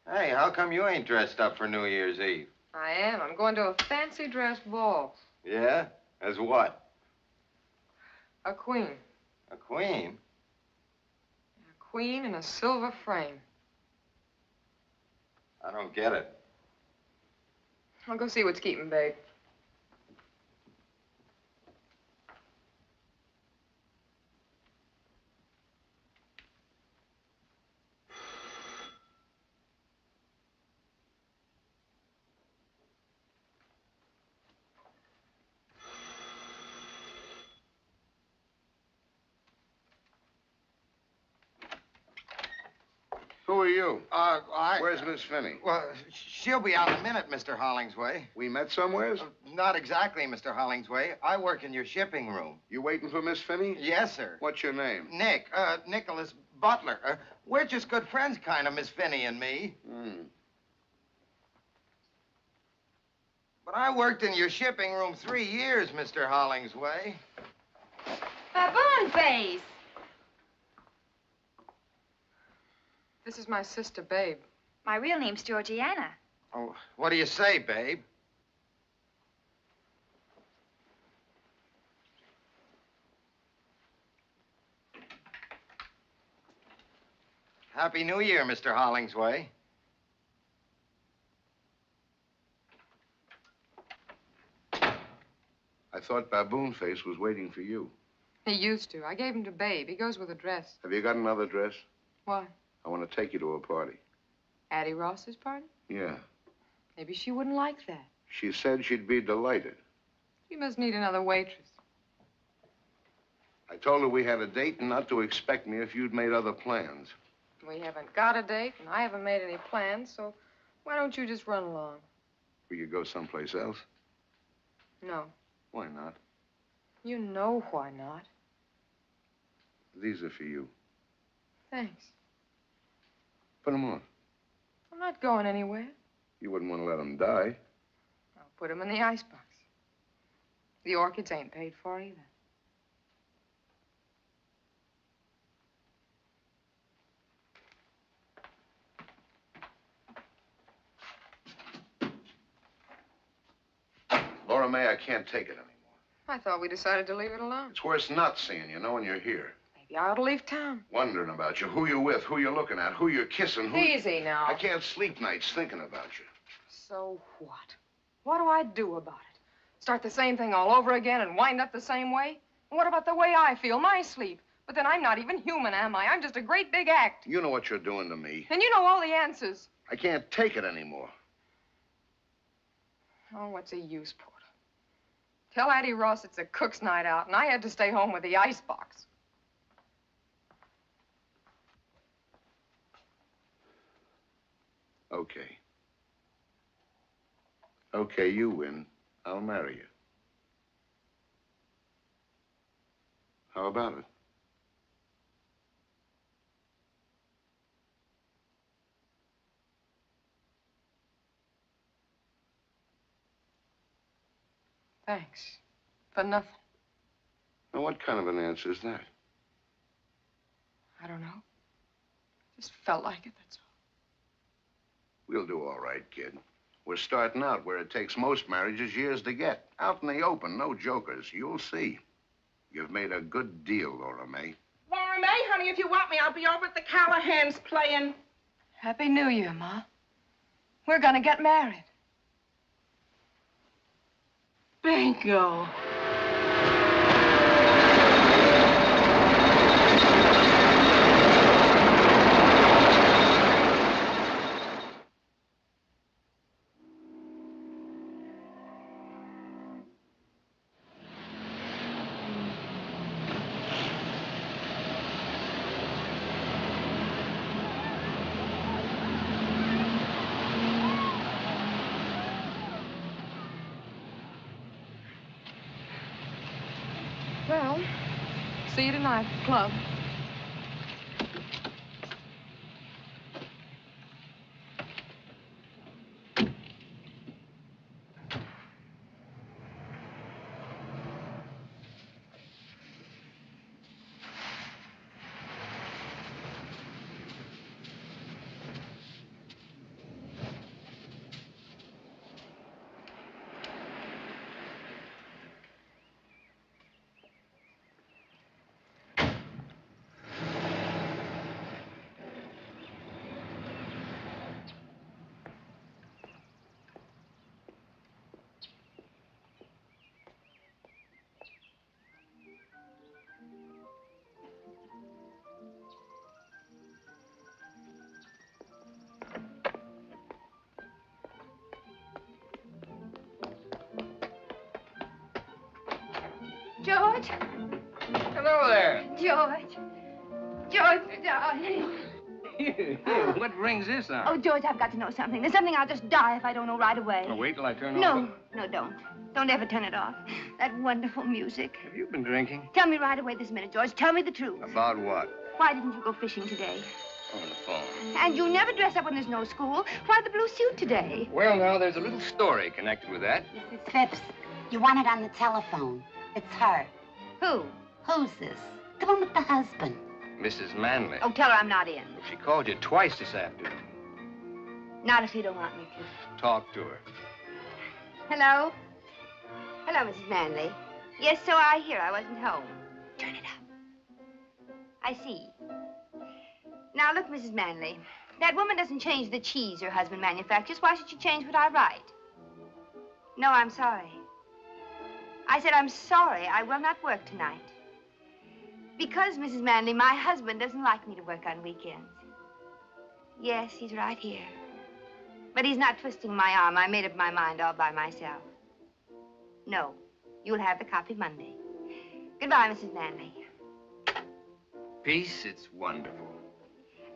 Hey, how come you ain't dressed up for New Year's Eve? I am. I'm going to a fancy dress ball. Yeah? As what? A queen. A queen? A queen in a silver frame. I don't get it. I'll go see what's keeping Babe. Who are you? Where's Miss Finney? Well, she'll be out in a minute, Mr. Hollingsway. We met somewheres? Not exactly, Mr. Hollingsway. I work in your shipping room. You waiting for Miss Finney? Yes, sir. What's your name? Nick, Nicholas Butler. We're just good friends, kind of, Miss Finney and me. But I worked in your shipping room 3 years, Mr. Hollingsway. Baboon face. This is my sister, Babe. My real name's Georgiana. Oh, what do you say, babe? Happy New Year, Mr. Hollingsway. I thought Baboon Face was waiting for you. He used to. I gave him to Babe. He goes with a dress. Have you got another dress? Why? I want to take you to a party. Addie Ross's party? Yeah. Maybe she wouldn't like that. She said she'd be delighted. She must need another waitress. I told her we had a date and not to expect me if you'd made other plans. We haven't got a date, and I haven't made any plans, so why don't you just run along? Will you go someplace else? No. Why not? You know why not. These are for you. Thanks. Put them on. I'm not going anywhere. You wouldn't want to let them die. I'll put them in the icebox. The orchids ain't paid for either. Lora Mae, I can't take it anymore. I thought we decided to leave it alone. It's worse not seeing you, knowing you're here. Maybe I ought to leave town. Wondering about you, who you're with, who you're looking at, who you're kissing, who... Easy now. I can't sleep nights thinking about you. So what? What do I do about it? Start the same thing all over again and wind up the same way? And what about the way I feel, my sleep? But then I'm not even human, am I? I'm just a great big act. You know what you're doing to me. And you know all the answers. I can't take it anymore. Oh, what's the use, Porter? Tell Addie Ross it's a cook's night out, and I had to stay home with the icebox. Okay. Okay, you win. I'll marry you. How about it? Thanks. For nothing. Now, what kind of an answer is that? I don't know. Just felt like it, that's all. We'll do all right, kid. We're starting out where it takes most marriages years to get. Out in the open, no jokers. You'll see. You've made a good deal, Lora Mae. Lora Mae, honey, if you want me, I'll be over at the Callahans playing. Happy New Year, Ma. We're gonna get married. Bingo. Well, see you tonight at the club. George? Hello there. George. George, darling. Here, what brings this on? Oh, George, I've got to know something. There's something I'll just die if I don't know right away. Oh, wait till I turn No, over. no, don't. Don't ever turn it off. That wonderful music. Have you been drinking? Tell me right away this minute, George. Tell me the truth. About what? Why didn't you go fishing today? On the phone. And you never dress up when there's no school. Why the blue suit today? Well, now, there's a little story connected with that. Mrs. Fipps, you want it on the telephone. It's her. Who? Who's this? The one with the husband. Mrs. Manley. Oh, tell her I'm not in. She called you twice this afternoon. Not if you don't want me to. Talk to her. Hello? Hello, Mrs. Manley. Yes, so I hear. I wasn't home. Turn it up. I see. Now, look, Mrs. Manley. That woman doesn't change the cheese her husband manufactures. Why should she change what I write? No, I'm sorry. I said I'm sorry. I will not work tonight. Because, Mrs. Manley, my husband doesn't like me to work on weekends. Yes, he's right here. But he's not twisting my arm. I made up my mind all by myself. No, you'll have the copy Monday. Goodbye, Mrs. Manley. Peace, it's wonderful.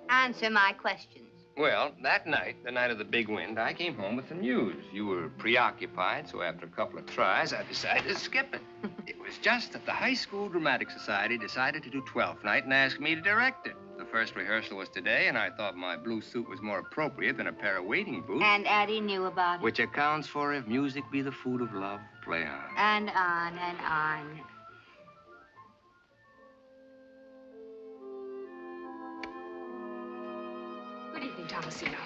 Answer my questions. Well, that night, the night of the big wind, I came home with the news. You were preoccupied, so after a couple of tries, I decided to skip it. It was just that the High School Dramatic Society decided to do 12th night and asked me to direct it. The first rehearsal was today, and I thought my blue suit was more appropriate than a pair of wading boots. And Addie knew about it. Which accounts for if music be the food of love, play on. And on and on. Good evening, Thomasino.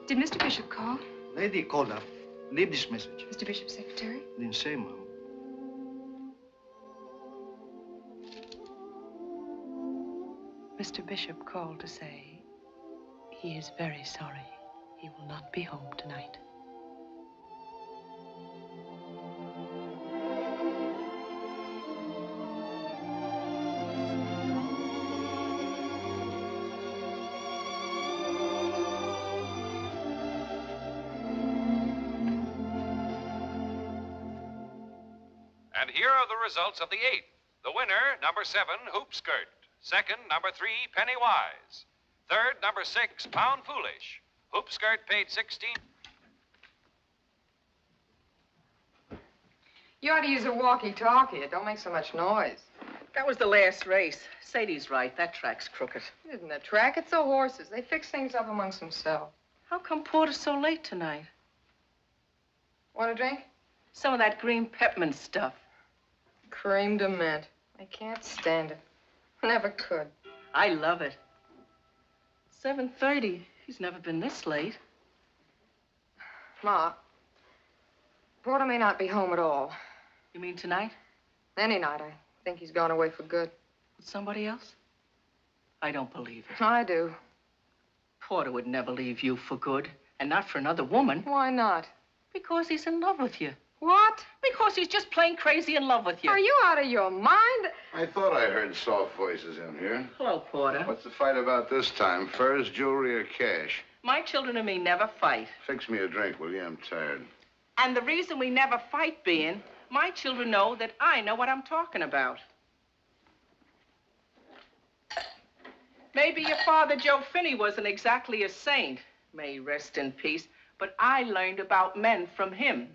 Did Mr. Bishop call? Lady called up. Leave this message. Mr. Bishop's secretary? Didn't say, Mom. Mr. Bishop called to say he is very sorry. He will not be home tonight. And here are the results of the 8th. The winner, number 7, Hoop Skirt. Second, number 3, Penny Wise. Third, number 6, Pound Foolish. Hoop Skirt paid 16. You ought to use a walkie-talkie. It don't make so much noise. That was the last race. Sadie's right. That track's crooked. It isn't a track. It's the horses. They fix things up amongst themselves. How come Porter's so late tonight? Want a drink? Some of that green peppermint stuff. Cream de mint. I can't stand it. Never could. I love it. 7:30. He's never been this late. Ma, Porter may not be home at all. You mean tonight? Any night. I think he's gone away for good. With somebody else? I don't believe it. I do. Porter would never leave you for good, and not for another woman. Why not? Because he's in love with you. What? Because he's just plain crazy in love with you. Are you out of your mind? I thought I heard soft voices in here. Hello, Porter. What's the fight about this time? Furs, jewelry, or cash? My children and me never fight. Fix me a drink, will you? I'm tired. And the reason we never fight being, my children know that I know what I'm talking about. Maybe your father, Joe Finney, wasn't exactly a saint. May he rest in peace. But I learned about men from him.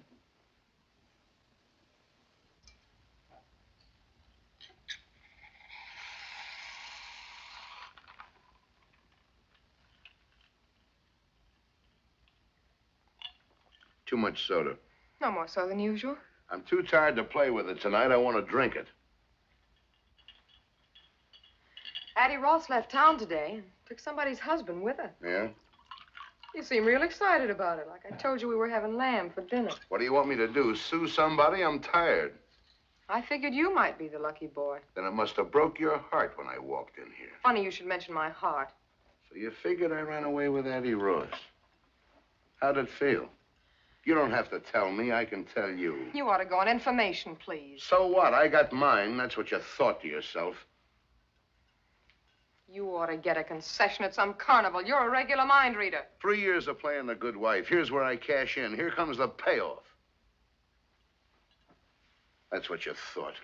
Too much soda. No more so than usual. I'm too tired to play with it tonight. I want to drink it. Addie Ross left town today and took somebody's husband with her. Yeah? You seem real excited about it, like I told you we were having lamb for dinner. What do you want me to do? Sue somebody? I'm tired. I figured you might be the lucky boy. Then it must have broke your heart when I walked in here. Funny you should mention my heart. So you figured I ran away with Addie Ross. How'd it feel? You don't have to tell me. I can tell you. You ought to go on information, please. So what? I got mine. That's what you thought to yourself. You ought to get a concession at some carnival. You're a regular mind reader. 3 years of playing the good wife. Here's where I cash in. Here comes the payoff. That's what you thought.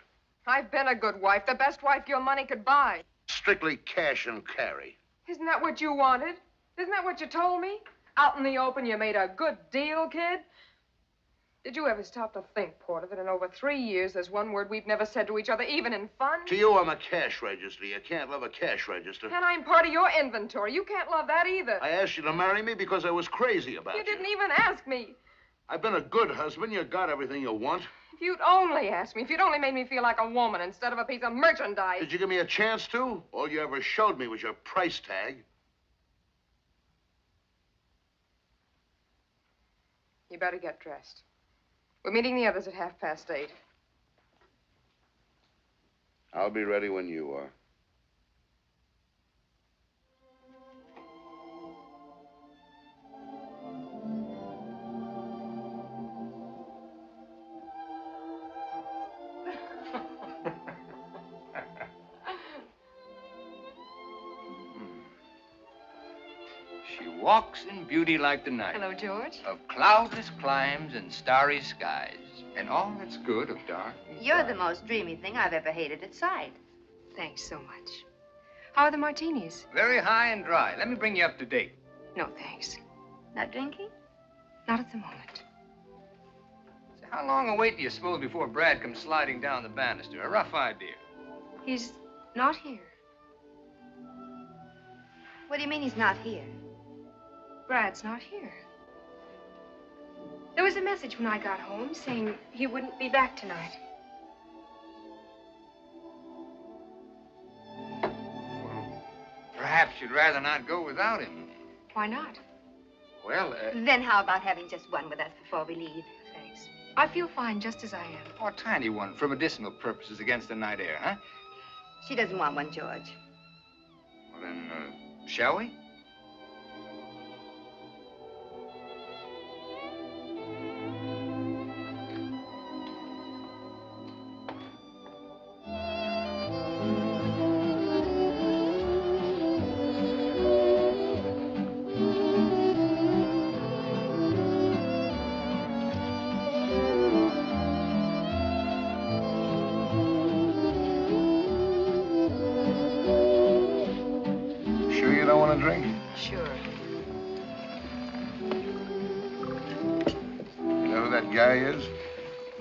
I've been a good wife, the best wife your money could buy. Strictly cash and carry. Isn't that what you wanted? Isn't that what you told me? Out in the open, you made a good deal, kid? Did you ever stop to think, Porter, that in over 3 years, there's one word we've never said to each other, even in fun? To you, I'm a cash register. You can't love a cash register. And I'm part of your inventory. You can't love that either. I asked you to marry me because I was crazy about you. You didn't even ask me. I've been a good husband. You got everything you want. If you'd only asked me, if you'd only made me feel like a woman instead of a piece of merchandise. Did you give me a chance to? All you ever showed me was your price tag. You better get dressed. We're meeting the others at 8:30. I'll be ready when you are. She walks in beauty like the night. Hello, George. Of cloudless climes and starry skies. And all that's good of dark. You're the most dreamy thing I've ever hated at sight. Thanks so much. How are the martinis? Very high and dry. Let me bring you up to date. No, thanks. Not drinking? Not at the moment. So how long a wait do you suppose before Brad comes sliding down the banister? A rough idea. He's not here. What do you mean he's not here? Brad's not here. There was a message when I got home saying he wouldn't be back tonight. Perhaps you'd rather not go without him. Why not? Well, Then how about having just one with us before we leave? Thanks. I feel fine just as I am. oh, a tiny one for medicinal purposes against the night air, huh? She doesn't want one, George. Well, then, shall we? Drink? Sure. You know who that guy is?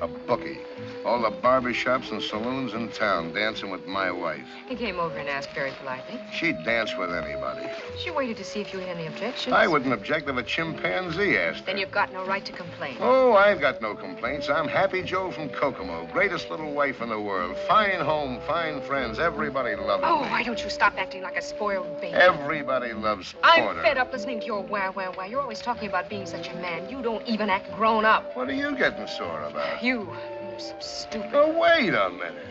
A bookie. All the barbershops and saloons in town dancing with my wife. He came over and asked very politely. She'd dance with anybody. She waited to see if you had any objections. I wouldn't object if a chimpanzee asked Then her. you've got no right to complain. Oh, I've got no complaints. I'm Happy Joe from Kokomo. Greatest little wife in the world. Fine home, fine friends. Everybody loves Oh, me. why don't you stop acting like a spoiled baby? Everybody loves I'm Porter. fed up listening to your wah, wah, wah. You're always talking about being such a man. You don't even act grown up. What are you getting sore about? You're so stupid. Oh, wait a minute.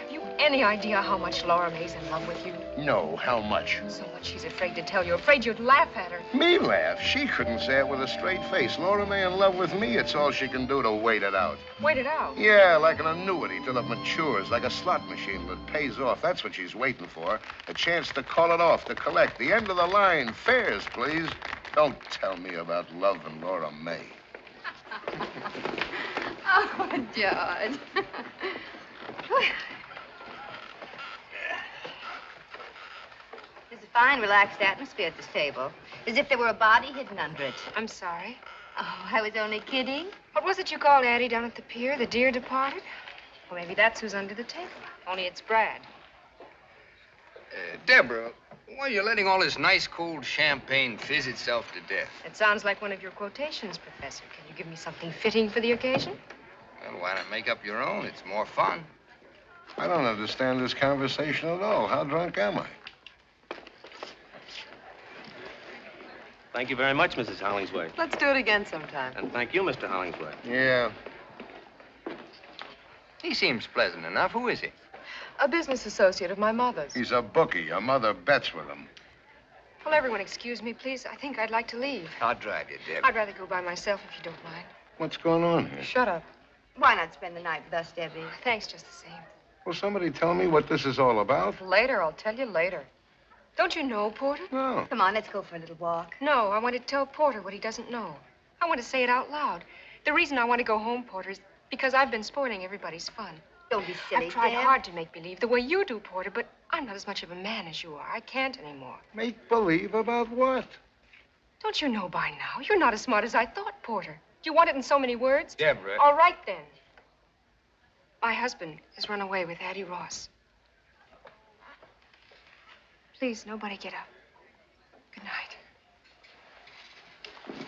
Have you any idea how much Lora Mae's in love with you? No, how much? So much she's afraid to tell you. Afraid you'd laugh at her. Me laugh? She couldn't say it with a straight face. Lora Mae in love with me, it's all she can do to wait it out. Wait it out. Yeah, like an annuity till it matures, like a slot machine that pays off. That's what she's waiting for. A chance to call it off, to collect. The end of the line. Fares, please. Don't tell me about love and Lora Mae. Oh, George. There's a fine, relaxed atmosphere at this table, as if there were a body hidden under it. I'm sorry. Oh, I was only kidding. What was it you called Addie down at the pier? The dear departed? Well, maybe that's who's under the table. Only it's Brad. Deborah, why are you letting all this nice cold champagne fizz itself to death? It sounds like one of your quotations, Professor. Can you give me something fitting for the occasion? Well, why not make up your own? It's more fun. I don't understand this conversation at all. How drunk am I? Thank you very much, Mrs. Hollingsworth. Let's do it again sometime. And thank you, Mr. Hollingsworth. Yeah. He seems pleasant enough. Who is he? A business associate of my mother's. He's a bookie. Your mother bets with him. Will everyone excuse me, please? I think I'd like to leave. I'll drive you, Deb. I'd rather go by myself if you don't mind. What's going on here? Shut up. Why not spend the night with us, Debbie? Thanks just the same. Will somebody tell me what this is all about? Later, I'll tell you later. Don't you know, Porter? No. Come on, let's go for a little walk. No, I want to tell Porter what he doesn't know. I want to say it out loud. The reason I want to go home, Porter, is because I've been spoiling everybody's fun. Don't be silly, I've tried Deb. hard to make believe the way you do, Porter, but I'm not as much of a man as you are. I can't anymore. Make believe about what? Don't you know by now? You're not as smart as I thought, Porter. You want it in so many words? Deborah. All right, then. My husband has run away with Addie Ross. Please, nobody get up. Good night.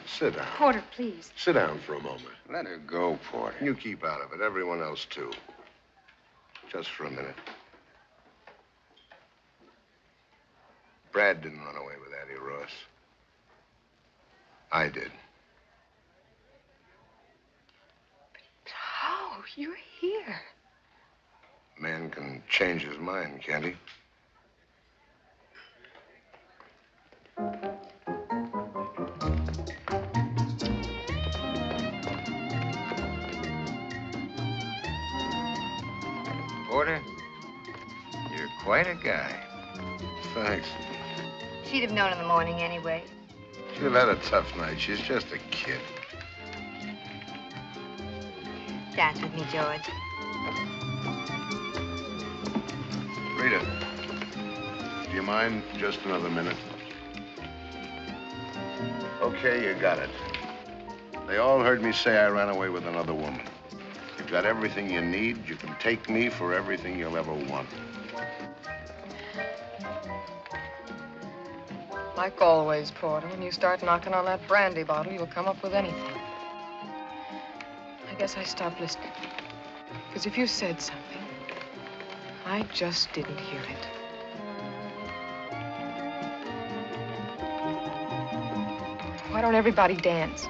Sit down. Porter, please. Sit down for a moment. Let her go, Porter. You keep out of it. Everyone else, too. Just for a minute. Brad didn't run away with Addie Ross. I did. How? You're here. Man can change his mind, can't he? Porter, you're quite a guy. Thanks. She'd have known in the morning anyway. She'll had a tough night. She's just a kid. Dance with me, George. Rita, do you mind just another minute? Okay, you got it. They all heard me say I ran away with another woman. You've got everything you need. You can take me for everything you'll ever want. Like always, Porter, when you start knocking on that brandy bottle, you'll come up with anything. I guess I stopped listening. Because if you said something, I just didn't hear it. Why don't everybody dance?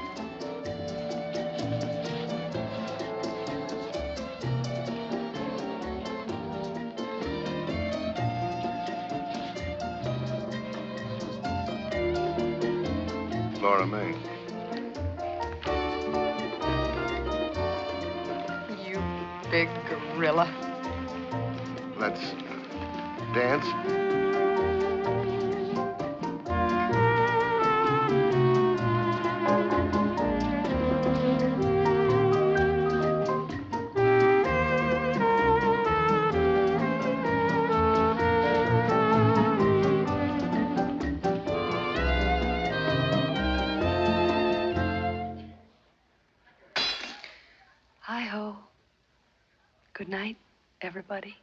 Lora Mae. You big gorilla. Let's dance. Hi-ho. Good night, everybody.